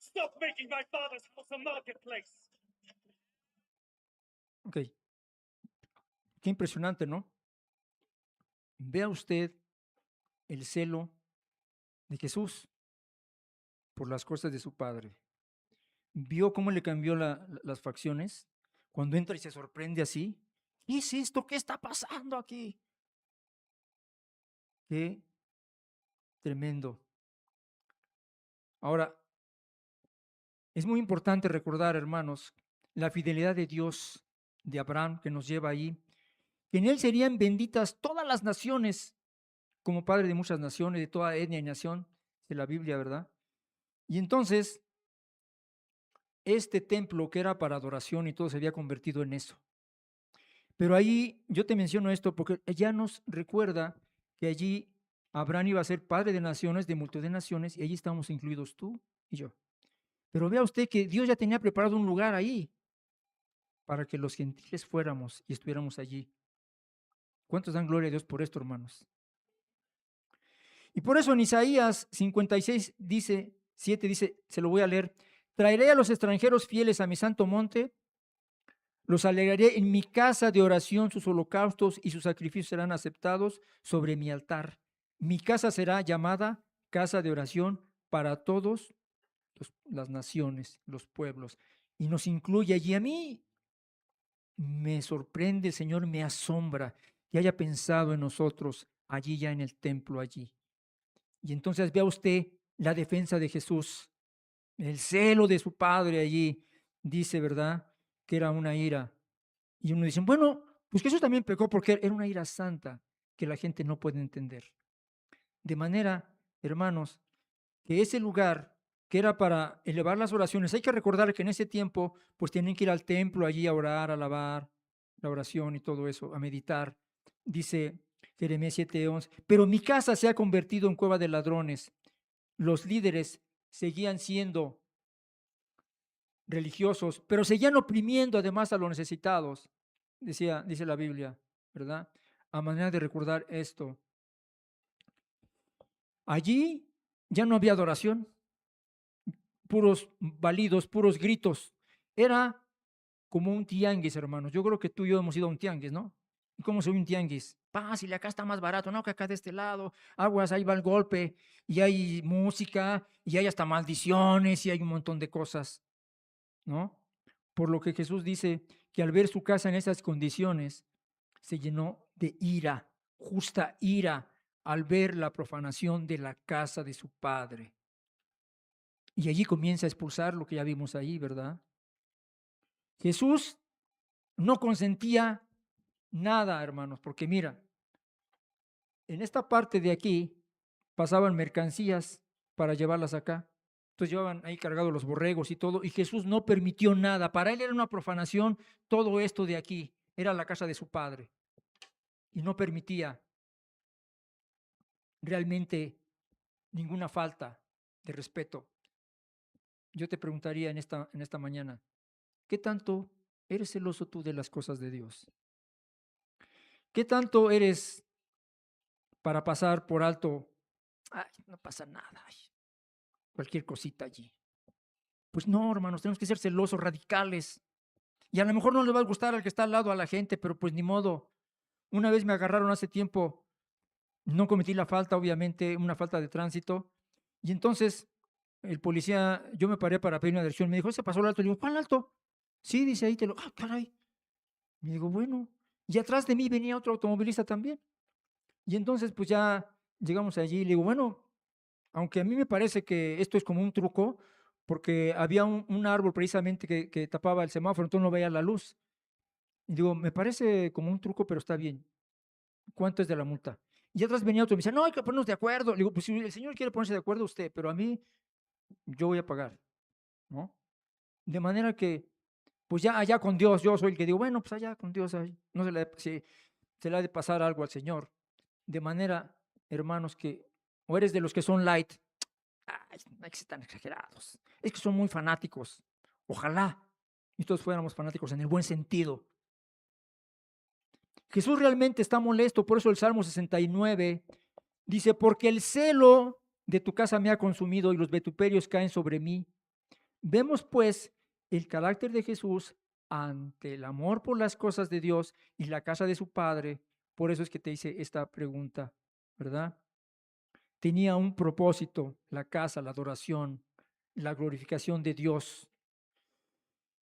[SPEAKER 2] Stop making my father's house a marketplace.
[SPEAKER 1] Ok, qué impresionante, ¿no? Vea usted el celo de Jesús por las cosas de su Padre. ¿Vio cómo le cambió las facciones? Cuando entra y se sorprende así. ¿Qué es esto? ¿Qué está pasando aquí? Qué tremendo. Ahora, es muy importante recordar, hermanos, la fidelidad de Dios, de Abraham, que nos lleva ahí, que en él serían benditas todas las naciones, como padre de muchas naciones, de toda etnia y nación, de la Biblia, ¿verdad? Y entonces, este templo que era para adoración y todo se había convertido en eso. Pero ahí yo te menciono esto porque ya nos recuerda que allí Abraham iba a ser padre de naciones, de multitud de naciones, y allí estamos incluidos tú y yo. Pero vea usted que Dios ya tenía preparado un lugar ahí para que los gentiles fuéramos y estuviéramos allí. ¿Cuántos dan gloria a Dios por esto, hermanos? Y por eso en Isaías 56 dice, 7 dice, se lo voy a leer, traeré a los extranjeros fieles a mi santo monte, los alegraré en mi casa de oración, sus holocaustos y sus sacrificios serán aceptados sobre mi altar. Mi casa será llamada casa de oración para todos las naciones, los pueblos. Y nos incluye allí. A mí me sorprende, Señor, me asombra que haya pensado en nosotros allí ya en el templo allí. Y entonces vea usted la defensa de Jesús, el celo de su Padre allí. Dice, ¿verdad? Que era una ira. Y uno dice, bueno, pues Jesús también pecó porque era una ira santa que la gente no puede entender. De manera hermanos, que ese lugar que era para elevar las oraciones, hay que recordar que en ese tiempo pues tenían que ir al templo allí a orar, a alabar la oración y todo eso, a meditar. Dice Jeremías 7:11, pero mi casa se ha convertido en cueva de ladrones. Los líderes seguían siendo religiosos, pero seguían oprimiendo además a los necesitados, dice la Biblia, ¿verdad? A manera de recordar esto. Allí ya no había adoración, puros balidos, puros gritos. Era como un tianguis, hermanos. Yo creo que tú y yo hemos ido a un tianguis, ¿no? ¿Y cómo se ve un tianguis? Fácil, acá está más barato, no, que acá de este lado, aguas, ahí va el golpe, y hay música, y hay hasta maldiciones, y hay un montón de cosas, ¿no? Por lo que Jesús dice que al ver su casa en esas condiciones, se llenó de ira, justa ira, al ver la profanación de la casa de su padre. Y allí comienza a expulsar lo que ya vimos ahí, ¿verdad? Jesús no consentía nada, hermanos, porque mira, en esta parte de aquí pasaban mercancías para llevarlas acá. Entonces llevaban ahí cargados los borregos y todo, y Jesús no permitió nada. Para él era una profanación todo esto de aquí. Era la casa de su padre. Y no permitía realmente ninguna falta de respeto. Yo te preguntaría en esta mañana, ¿qué tanto eres celoso tú de las cosas de Dios? ¿Qué tanto eres para pasar por alto? Ay, no pasa nada, ay, cualquier cosita allí. Pues no, hermanos, tenemos que ser celosos, radicales. Y a lo mejor no le va a gustar al que está al lado a la gente, pero pues ni modo. Una vez me agarraron hace tiempo, no cometí la falta, obviamente, una falta de tránsito. Y entonces el policía, yo me paré para pedir una dirección, me dijo, ¿se pasó el alto? Le digo, ¿cuál alto? Sí, dice ahí, ah, caray. Me digo, bueno. Y atrás de mí venía otro automovilista también. Y entonces pues ya llegamos allí y le digo, bueno, aunque a mí me parece que esto es como un truco, porque había un árbol precisamente que tapaba el semáforo, entonces no veía la luz. Y digo, me parece como un truco, pero está bien. ¿Cuánto es de la multa? Y atrás venía otro y me dice, no, hay que ponernos de acuerdo. Le digo, pues si el señor quiere ponerse de acuerdo usted, pero a mí yo voy a pagar, ¿no? De manera que, pues ya allá con Dios, yo soy el que digo, bueno, pues allá con Dios, no si se le ha de pasar algo al Señor. De manera, hermanos, que o eres de los que son light, ay, no hay que ser tan exagerados, es que son muy fanáticos. Ojalá y todos fuéramos fanáticos en el buen sentido. Jesús realmente está molesto, por eso el Salmo 69 dice, porque el celo de tu casa me ha consumido y los vituperios caen sobre mí. Vemos pues el carácter de Jesús ante el amor por las cosas de Dios y la casa de su Padre. Por eso es que te hice esta pregunta, ¿verdad? Tenía un propósito, la casa, la adoración, la glorificación de Dios.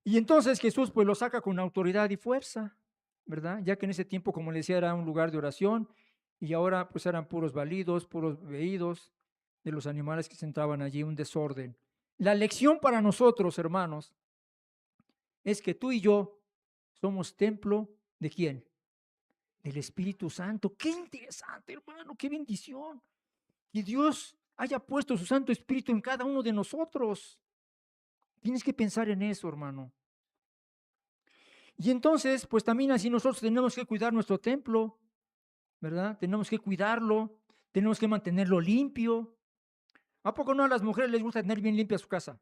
[SPEAKER 1] Y entonces Jesús pues lo saca con autoridad y fuerza, ¿verdad? Ya que en ese tiempo, como le decía, era un lugar de oración y ahora pues eran puros balidos, puros veídos de los animales que se entraban allí, un desorden. La lección para nosotros, hermanos, es que tú y yo somos templo de ¿quién? Del Espíritu Santo. Qué interesante, hermano, qué bendición. Que Dios haya puesto su Santo Espíritu en cada uno de nosotros. Tienes que pensar en eso, hermano. Y entonces, pues también así nosotros tenemos que cuidar nuestro templo, ¿verdad? Tenemos que cuidarlo, tenemos que mantenerlo limpio. ¿A poco no a las mujeres les gusta tener bien limpia su casa?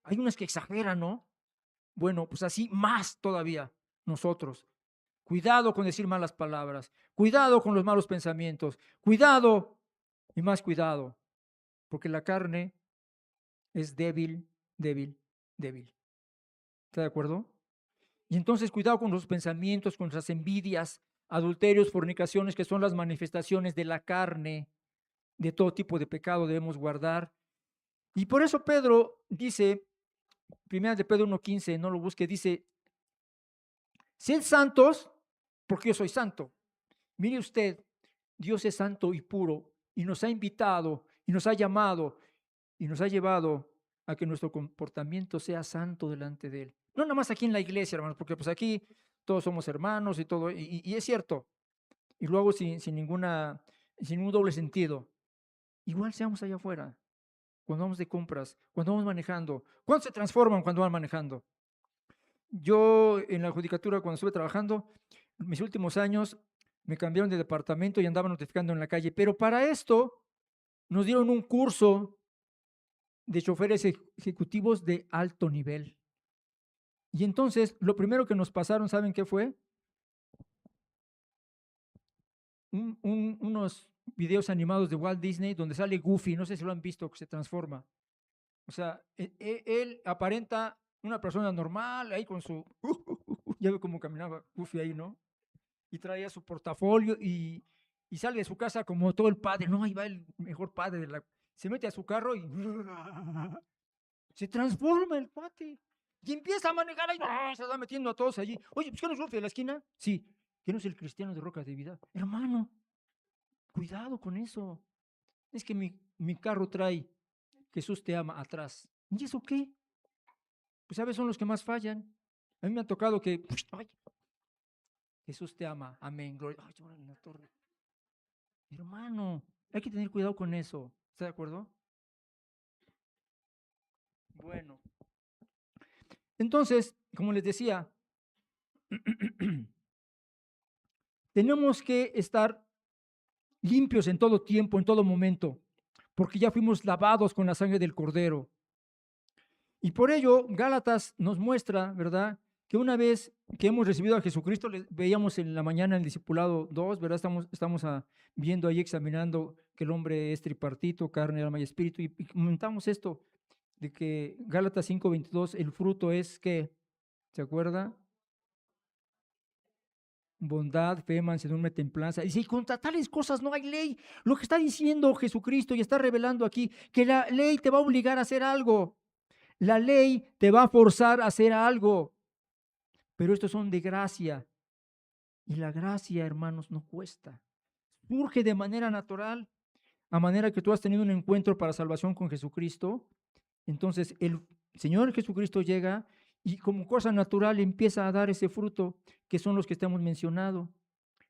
[SPEAKER 1] Hay unas que exageran, ¿no? Bueno, pues así más todavía nosotros. Cuidado con decir malas palabras, cuidado con los malos pensamientos, cuidado y más cuidado, porque la carne es débil, débil, débil. ¿Está de acuerdo? Y entonces cuidado con los pensamientos, con las envidias, adulterios, fornicaciones, que son las manifestaciones de la carne, de todo tipo de pecado debemos guardar. Y por eso Pedro dice, primera de Pedro 1:15, no lo busque, dice, sed santos porque yo soy santo. Mire usted, Dios es santo y puro y nos ha invitado y nos ha llamado y nos ha llevado a que nuestro comportamiento sea santo delante de Él. No nada más aquí en la iglesia, hermanos, porque pues aquí todos somos hermanos y todo, y es cierto, y luego sin ningún doble sentido. Igual seamos allá afuera, cuando vamos de compras, cuando vamos manejando. ¿Cuántos se transforman cuando van manejando? Yo en la judicatura, cuando estuve trabajando, mis últimos años, me cambiaron de departamento y andaba notificando en la calle. Pero para esto nos dieron un curso de choferes ejecutivos de alto nivel. Y entonces, lo primero que nos pasaron, ¿saben qué fue? Unos videos animados de Walt Disney donde sale Goofy, no sé si lo han visto, que se transforma. O sea, él aparenta una persona normal, ahí con su... ya ve cómo caminaba Goofy ahí, ¿no? Y traía su portafolio y sale de su casa como todo el padre, no, ahí va el mejor padre de la... Se mete a su carro y se transforma el cuate. Y empieza a manejar ahí, se va metiendo a todos allí. Oye, pues ¿qué no es Goofy de la esquina? Sí, que no es el cristiano de Roca de Vida. Hermano, cuidado con eso. Es que mi carro trae Jesús te ama atrás. ¿Y eso qué? Pues a veces son los que más fallan. A mí me ha tocado que, ay, Jesús te ama, amén, gloria. Ay, en la torre. Hermano, hay que tener cuidado con eso. ¿Está de acuerdo? Bueno, entonces, como les decía, tenemos que estar limpios en todo tiempo, en todo momento, porque ya fuimos lavados con la sangre del Cordero. Y por ello, Gálatas nos muestra, ¿verdad? Que una vez que hemos recibido a Jesucristo, veíamos en la mañana en el discipulado 2, ¿verdad? Estamos viendo ahí, examinando que el hombre es tripartito, carne, alma y espíritu, y comentamos esto, de que Gálatas 5:22, el fruto es que, ¿se acuerda? Bondad, fe, mansedumbre, templanza. Dice, y contra tales cosas no hay ley. Lo que está diciendo Jesucristo y está revelando aquí, que la ley te va a obligar a hacer algo. La ley te va a forzar a hacer algo. Pero estos son de gracia. Y la gracia, hermanos, no cuesta. Surge de manera natural, a manera que tú has tenido un encuentro para salvación con Jesucristo. Entonces el Señor Jesucristo llega y como cosa natural empieza a dar ese fruto que son los que estamos mencionando.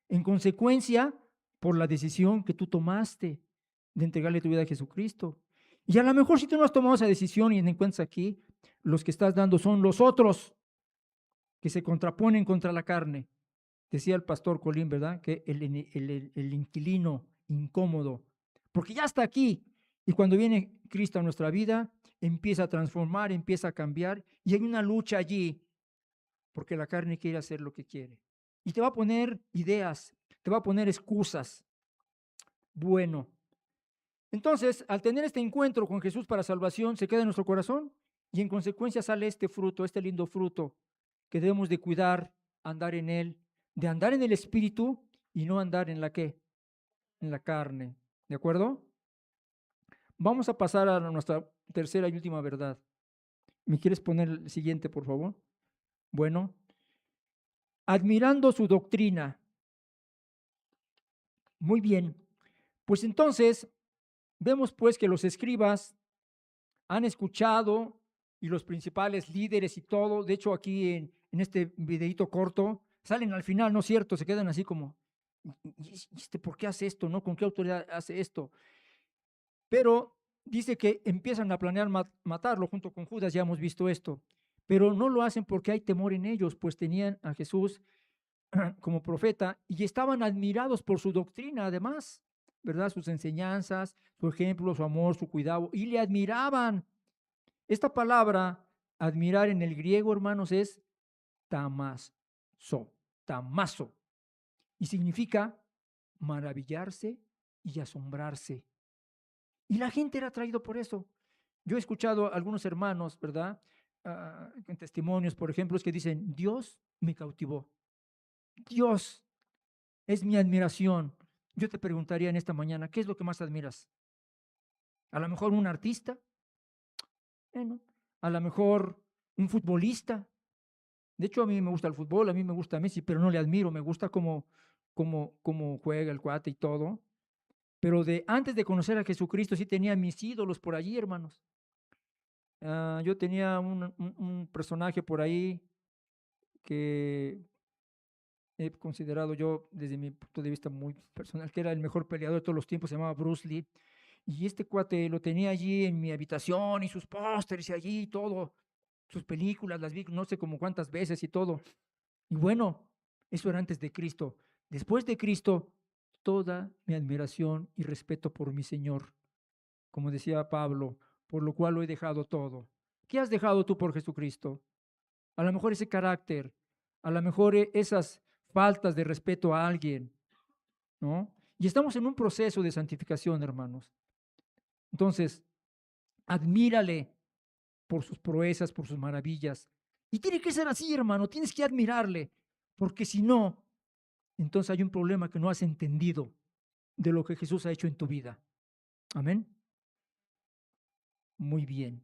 [SPEAKER 1] En consecuencia, por la decisión que tú tomaste de entregarle tu vida a Jesucristo. Y a lo mejor si tú no has tomado esa decisión y encuentras aquí, los que estás dando son los otros que se contraponen contra la carne. Decía el pastor Colín, ¿verdad? Que el inquilino incómodo, porque ya está aquí. Y cuando viene Cristo a nuestra vida, empieza a transformar, empieza a cambiar, y hay una lucha allí, porque la carne quiere hacer lo que quiere. Y te va a poner ideas, te va a poner excusas. Bueno, entonces, al tener este encuentro con Jesús para salvación, se queda en nuestro corazón y en consecuencia sale este fruto, este lindo fruto que debemos de cuidar, andar en él, de andar en el espíritu y no andar en la qué, en la carne. ¿De acuerdo? Vamos a pasar a nuestra tercera y última verdad. ¿Me quieres poner el siguiente, por favor? Bueno, admirando su doctrina. Muy bien. Pues entonces, vemos pues que los escribas han escuchado y los principales líderes y todo, de hecho aquí en este videito corto, salen al final, ¿no es cierto? Se quedan así como, ¿por qué hace esto? ¿No? ¿Con qué autoridad hace esto? Pero dice que empiezan a planear matarlo junto con Judas, ya hemos visto esto, pero no lo hacen porque hay temor en ellos, pues tenían a Jesús como profeta y estaban admirados por su doctrina, además, ¿verdad? Sus enseñanzas, su ejemplo, su amor, su cuidado, y le admiraban. Esta palabra, admirar en el griego, hermanos, es tamazo, tamazo, y significa maravillarse y asombrarse. Y la gente era atraído por eso. Yo he escuchado a algunos hermanos, ¿verdad? En testimonios, por ejemplo, que dicen, Dios me cautivó. Dios es mi admiración. Yo te preguntaría en esta mañana, ¿qué es lo que más admiras? A lo mejor un artista, bueno, a lo mejor un futbolista. De hecho, a mí me gusta el fútbol, a mí me gusta Messi, pero no le admiro, me gusta cómo juega el cuate y todo. Pero antes de conocer a Jesucristo, sí tenía mis ídolos por allí, hermanos. Yo tenía un personaje por ahí que he considerado yo, desde mi punto de vista muy personal, que era el mejor peleador de todos los tiempos, se llamaba Bruce Lee. Y este cuate lo tenía allí en mi habitación y sus pósters y allí todo, sus películas, las vi no sé como cuántas veces y todo. Y bueno, eso era antes de Cristo. Después de Cristo, toda mi admiración y respeto por mi Señor, como decía Pablo, por lo cual lo he dejado todo. ¿Qué has dejado tú por Jesucristo? A lo mejor ese carácter, a lo mejor esas faltas de respeto a alguien, ¿no? Y estamos en un proceso de santificación, hermanos. Entonces, admírale por sus proezas, por sus maravillas. Y tiene que ser así, hermano, tienes que admirarle, porque si no, entonces hay un problema que no has entendido de lo que Jesús ha hecho en tu vida. Amén. Muy bien.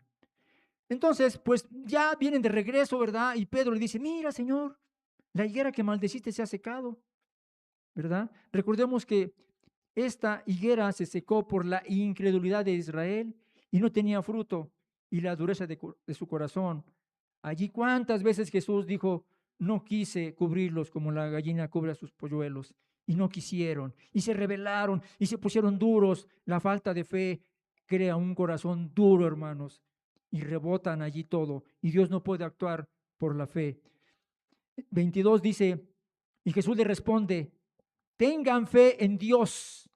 [SPEAKER 1] Entonces, pues ya vienen de regreso, ¿verdad? Y Pedro le dice, mira, Señor, la higuera que maldeciste se ha secado, ¿verdad? Recordemos que esta higuera se secó por la incredulidad de Israel y no tenía fruto y la dureza de su corazón. Allí cuántas veces Jesús dijo, no quise cubrirlos como la gallina cubre a sus polluelos, y no quisieron, y se rebelaron, y se pusieron duros. La falta de fe crea un corazón duro, hermanos, y rebotan allí todo, y Dios no puede actuar por la fe. 22 dice, y Jesús le responde, tengan fe en Dios.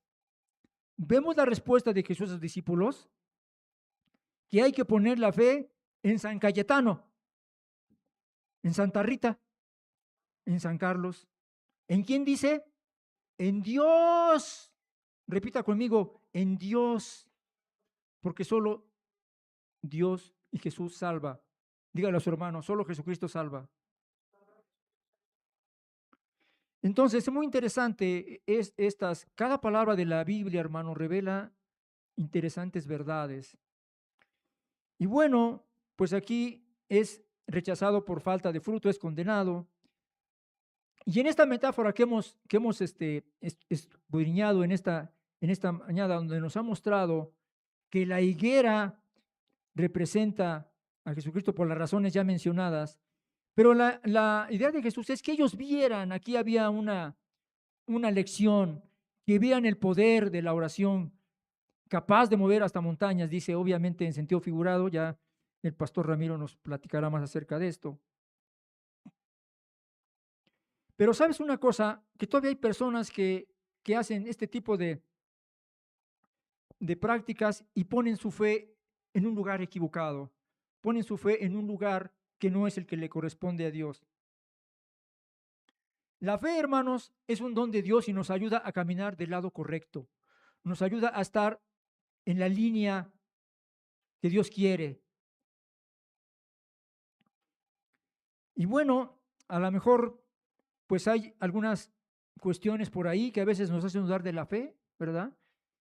[SPEAKER 1] Vemos la respuesta de Jesús a sus discípulos, que hay que poner la fe en San Cayetano, en Santa Rita, en San Carlos. ¿En quién dice? En Dios. Repita conmigo, en Dios, porque solo Dios y Jesús salva. Dígale a su hermano, solo Jesucristo salva. Entonces, es muy interesante cada palabra de la Biblia, hermano, revela interesantes verdades. Y bueno, pues aquí es rechazado por falta de fruto, es condenado. Y en esta metáfora que hemos escudriñado en esta mañana, donde nos ha mostrado que la higuera representa a Jesucristo por las razones ya mencionadas, pero la idea de Jesús es que ellos vieran, aquí había una lección, que vieran el poder de la oración, capaz de mover hasta montañas, dice obviamente en sentido figurado, ya el pastor Ramiro nos platicará más acerca de esto. Pero sabes una cosa, que todavía hay personas que hacen este tipo de prácticas y ponen su fe en un lugar equivocado, ponen su fe en un lugar que no es el que le corresponde a Dios. La fe, hermanos, es un don de Dios y nos ayuda a caminar del lado correcto, nos ayuda a estar en la línea que Dios quiere. Y bueno, a lo mejor pues hay algunas cuestiones por ahí que a veces nos hacen dudar de la fe, ¿verdad?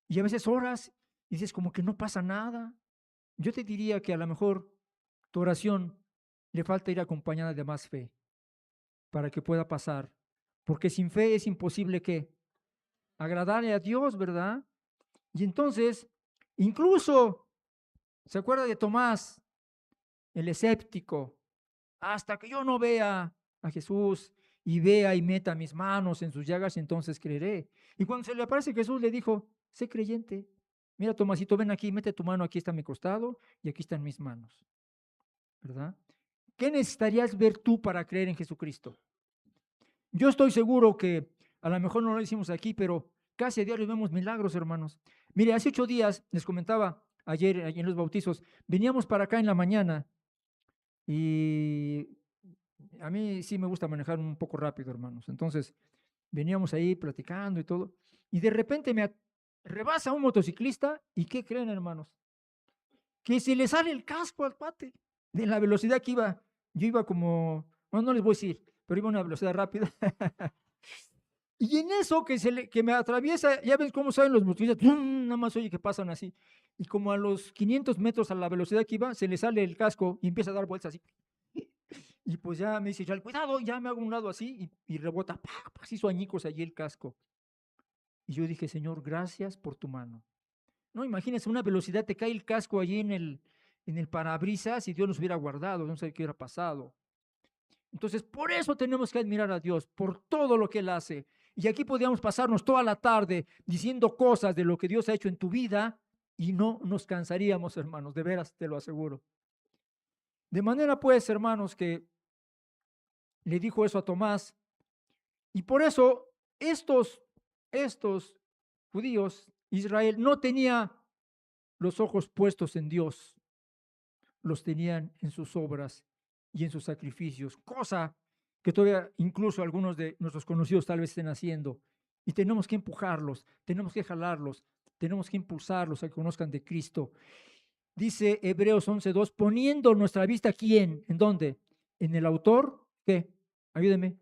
[SPEAKER 1] Y a veces oras y dices como que no pasa nada. Yo te diría que a lo mejor tu oración le falta ir acompañada de más fe para que pueda pasar. Porque sin fe es imposible que agradarle a Dios, ¿verdad? Y entonces, incluso, ¿se acuerda de Tomás, el escéptico? Hasta que yo no vea a Jesús y vea y meta mis manos en sus llagas, entonces creeré. Y cuando se le aparece Jesús, le dijo, sé creyente. Mira, Tomasito, ven aquí, mete tu mano, aquí está mi costado y aquí están mis manos. ¿Verdad? ¿Qué necesitarías ver tú para creer en Jesucristo? Yo estoy seguro que a lo mejor no lo hicimos aquí, pero casi a diario vemos milagros, hermanos. Mire, hace 8 días, les comentaba ayer en los bautizos, veníamos para acá en la mañana y a mí sí me gusta manejar un poco rápido, hermanos. Entonces, veníamos ahí platicando y todo, y de repente rebasa un motociclista, ¿y qué creen, hermanos? Que se le sale el casco al cuate de la velocidad que iba. Yo iba como, bueno, no les voy a decir, pero iba a una velocidad rápida. Y en eso que me atraviesa, ya ves cómo saben los motociclistas, ¡pum! Nada más oye que pasan así. Y como a los 500 metros a la velocidad que iba, se le sale el casco y empieza a dar vueltas así. Y pues ya me dice, ya, cuidado, ya me hago un lado así y rebota, así hizo añicos allí el casco. Y yo dije, Señor, gracias por tu mano. No, imagínense, una velocidad, te cae el casco allí en el parabrisas y Dios nos hubiera guardado, no sé qué hubiera pasado. Entonces, por eso tenemos que admirar a Dios, por todo lo que Él hace. Y aquí podríamos pasarnos toda la tarde diciendo cosas de lo que Dios ha hecho en tu vida, y no nos cansaríamos, hermanos, de veras te lo aseguro. De manera pues, hermanos, que le dijo eso a Tomás, y por eso estos judíos, Israel, no tenía los ojos puestos en Dios, los tenían en sus obras y en sus sacrificios, cosa que todavía incluso algunos de nuestros conocidos tal vez estén haciendo. Y tenemos que empujarlos, tenemos que jalarlos, tenemos que impulsarlos a que conozcan de Cristo. Dice Hebreos 11:2, poniendo nuestra vista, ¿quién? ¿En dónde? En el autor, ¿qué? Ayúdeme.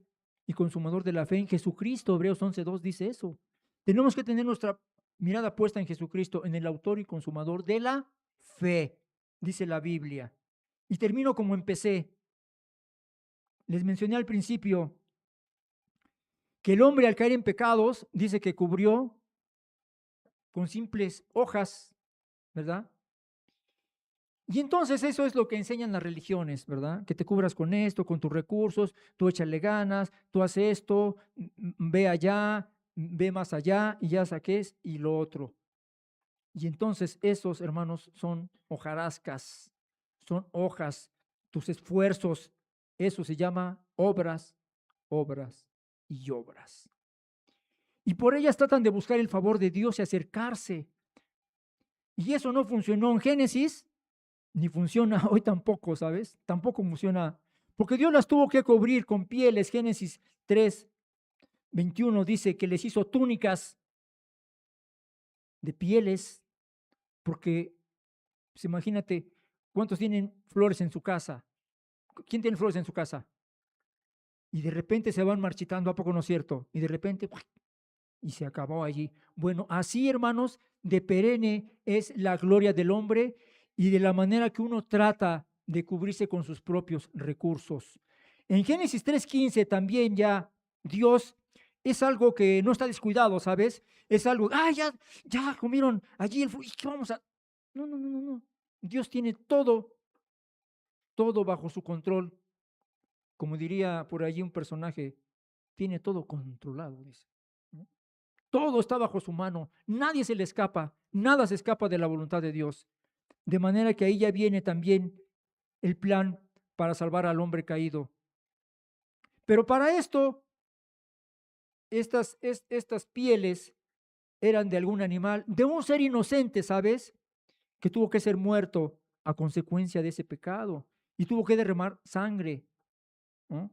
[SPEAKER 1] Y consumador de la fe en Jesucristo. Hebreos 11:2 dice eso. Tenemos que tener nuestra mirada puesta en Jesucristo, en el autor y consumador de la fe, dice la Biblia. Y termino como empecé. Les mencioné al principio que el hombre al caer en pecados, dice que cubrió con simples hojas, ¿verdad? Y entonces eso es lo que enseñan las religiones, ¿verdad? Que te cubras con esto, con tus recursos, tú échale ganas, tú haces esto, ve allá, ve más allá y ya saques y lo otro. Y entonces esos, hermanos, son hojarascas, son hojas, tus esfuerzos, eso se llama obras, obras y obras. Y por ellas tratan de buscar el favor de Dios y acercarse. Y eso no funcionó en Génesis, ni funciona hoy tampoco, ¿sabes? Tampoco funciona, porque Dios las tuvo que cubrir con pieles. Génesis 3:21 dice que les hizo túnicas de pieles, porque pues imagínate cuántos tienen flores en su casa. ¿Quién tiene flores en su casa? Y de repente se van marchitando, ¿a poco no es cierto? Y de repente, y se acabó allí. Bueno, así, hermanos, de perenne es la gloria del hombre y de la manera que uno trata de cubrirse con sus propios recursos. En Génesis 3:15 también ya Dios es algo que no está descuidado, ¿sabes? Es algo, ya comieron allí el fruto, ¿y qué vamos a...? No, no, no, no, no. Dios tiene todo bajo su control. Como diría por allí un personaje, tiene todo controlado, dice. ¿No? Todo está bajo su mano, nadie se le escapa, nada se escapa de la voluntad de Dios. De manera que ahí ya viene también el plan para salvar al hombre caído. Pero para esto, estas pieles eran de algún animal, de un ser inocente, ¿sabes? Que tuvo que ser muerto a consecuencia de ese pecado y tuvo que derramar sangre, ¿no?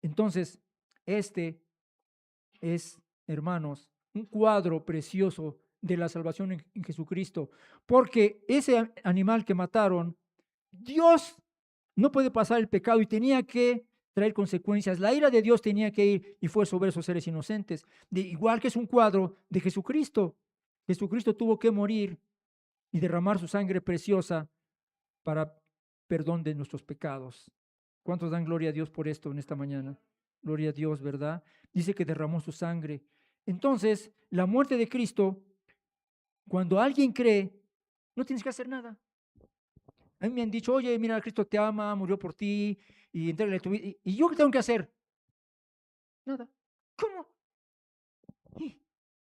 [SPEAKER 1] Entonces, este es, hermanos, un cuadro precioso de la salvación en Jesucristo, porque ese animal que mataron, Dios no puede pasar el pecado y tenía que traer consecuencias. La ira de Dios tenía que ir y fue sobre esos seres inocentes. Igual que es un cuadro de Jesucristo. Jesucristo tuvo que morir y derramar su sangre preciosa para perdón de nuestros pecados. ¿Cuántos dan gloria a Dios por esto en esta mañana? Gloria a Dios, ¿verdad? Dice que derramó su sangre. Entonces, la muerte de Cristo, cuando alguien cree, no tienes que hacer nada. A mí me han dicho, oye, mira, Cristo te ama, murió por ti, y entrégale tu vida. ¿Y yo qué tengo que hacer? Nada. ¿Cómo? Y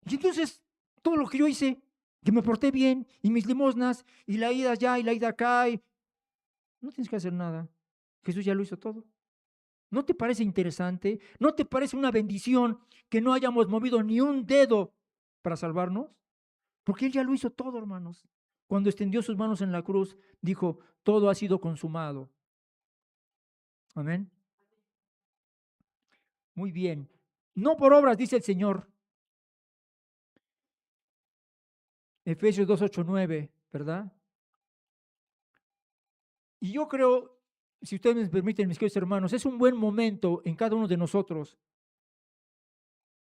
[SPEAKER 1] entonces, todo lo que yo hice, que me porté bien, y mis limosnas, y la ida allá, y la ida acá, no tienes que hacer nada. Jesús ya lo hizo todo. ¿No te parece interesante? ¿No te parece una bendición que no hayamos movido ni un dedo para salvarnos? Porque Él ya lo hizo todo, hermanos. Cuando extendió sus manos en la cruz, dijo, todo ha sido consumado. Amén. Muy bien. No por obras, dice el Señor. Efesios 2:8-9, ¿verdad? Y yo creo, si ustedes me permiten, mis queridos hermanos, es un buen momento en cada uno de nosotros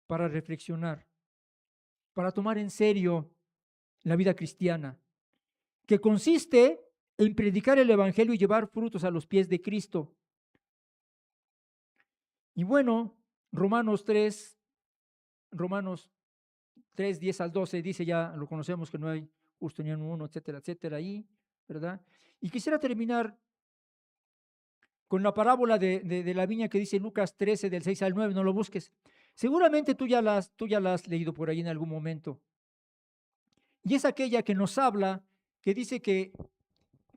[SPEAKER 1] para reflexionar, para tomar en serio la vida cristiana, que consiste en predicar el Evangelio y llevar frutos a los pies de Cristo. Y bueno, Romanos 3:10-12 dice, ya lo conocemos, que no hay justo ni uno, etcétera, etcétera, ahí, ¿verdad? Y quisiera terminar con la parábola de la viña que dice Lucas 13, del 6-9, no lo busques. Seguramente tú ya la has leído por ahí en algún momento. Y es aquella que nos habla, que dice que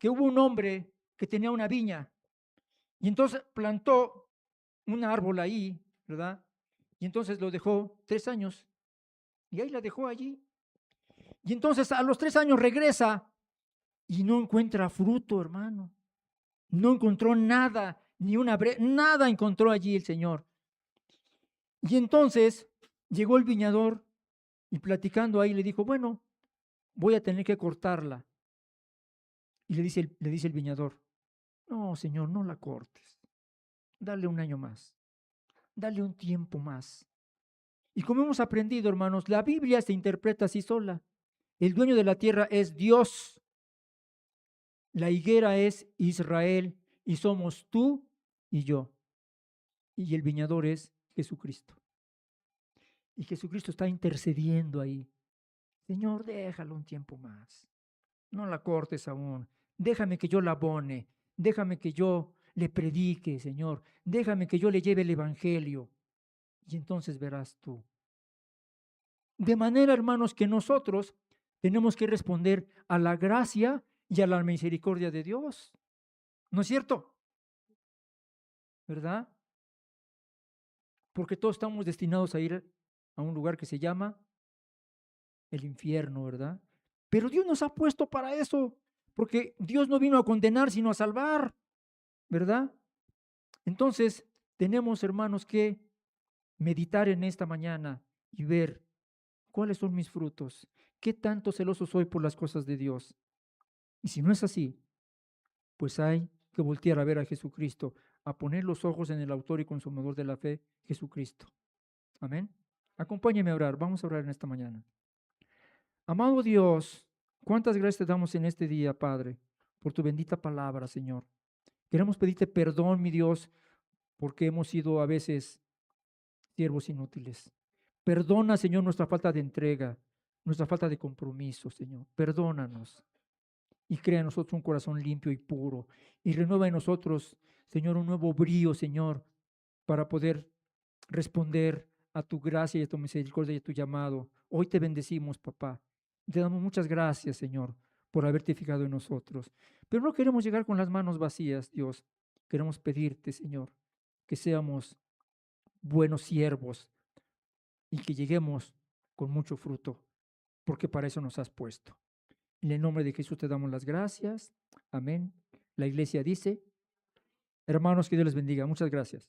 [SPEAKER 1] hubo un hombre que tenía una viña y entonces plantó un árbol ahí, ¿verdad? Y entonces lo dejó 3 años y ahí la dejó allí. Y entonces a los 3 años regresa y no encuentra fruto, hermano. No encontró nada, ni nada encontró allí el Señor. Y entonces llegó el viñador y platicando ahí le dijo, bueno, voy a tener que cortarla. Y le dice el viñador, no, Señor, no la cortes. Dale un año más. Dale un tiempo más. Y como hemos aprendido, hermanos, la Biblia se interpreta así sola. El dueño de la tierra es Dios. La higuera es Israel y somos tú y yo. Y el viñador es Jesucristo. Y Jesucristo está intercediendo ahí. Señor, déjalo un tiempo más. No la cortes aún. Déjame que yo la abone. Déjame que yo le predique, Señor. Déjame que yo le lleve el evangelio. Y entonces verás tú. De manera, hermanos, que nosotros tenemos que responder a la gracia y a la misericordia de Dios. ¿No es cierto? ¿Verdad? Porque todos estamos destinados a ir a un lugar que se llama el infierno, ¿verdad? Pero Dios nos ha puesto para eso, porque Dios no vino a condenar, sino a salvar, ¿verdad? Entonces, tenemos, hermanos, que meditar en esta mañana y ver cuáles son mis frutos, qué tanto celoso soy por las cosas de Dios. Y si no es así, pues hay que voltear a ver a Jesucristo, a poner los ojos en el autor y consumador de la fe, Jesucristo. Amén. Acompáñeme a orar. Vamos a orar en esta mañana. Amado Dios, cuántas gracias te damos en este día, Padre, por tu bendita palabra, Señor. Queremos pedirte perdón, mi Dios, porque hemos sido a veces siervos inútiles. Perdona, Señor, nuestra falta de entrega, nuestra falta de compromiso, Señor. Perdónanos y crea en nosotros un corazón limpio y puro y renueva en nosotros, Señor, un nuevo brío, Señor, para poder responder a tu gracia y a tu misericordia y a tu llamado. Hoy te bendecimos, papá. Te damos muchas gracias, Señor, por haberte fijado en nosotros. Pero no queremos llegar con las manos vacías, Dios. Queremos pedirte, Señor, que seamos buenos siervos y que lleguemos con mucho fruto, porque para eso nos has puesto. En el nombre de Jesús te damos las gracias. Amén. La iglesia dice, hermanos, que Dios les bendiga. Muchas gracias.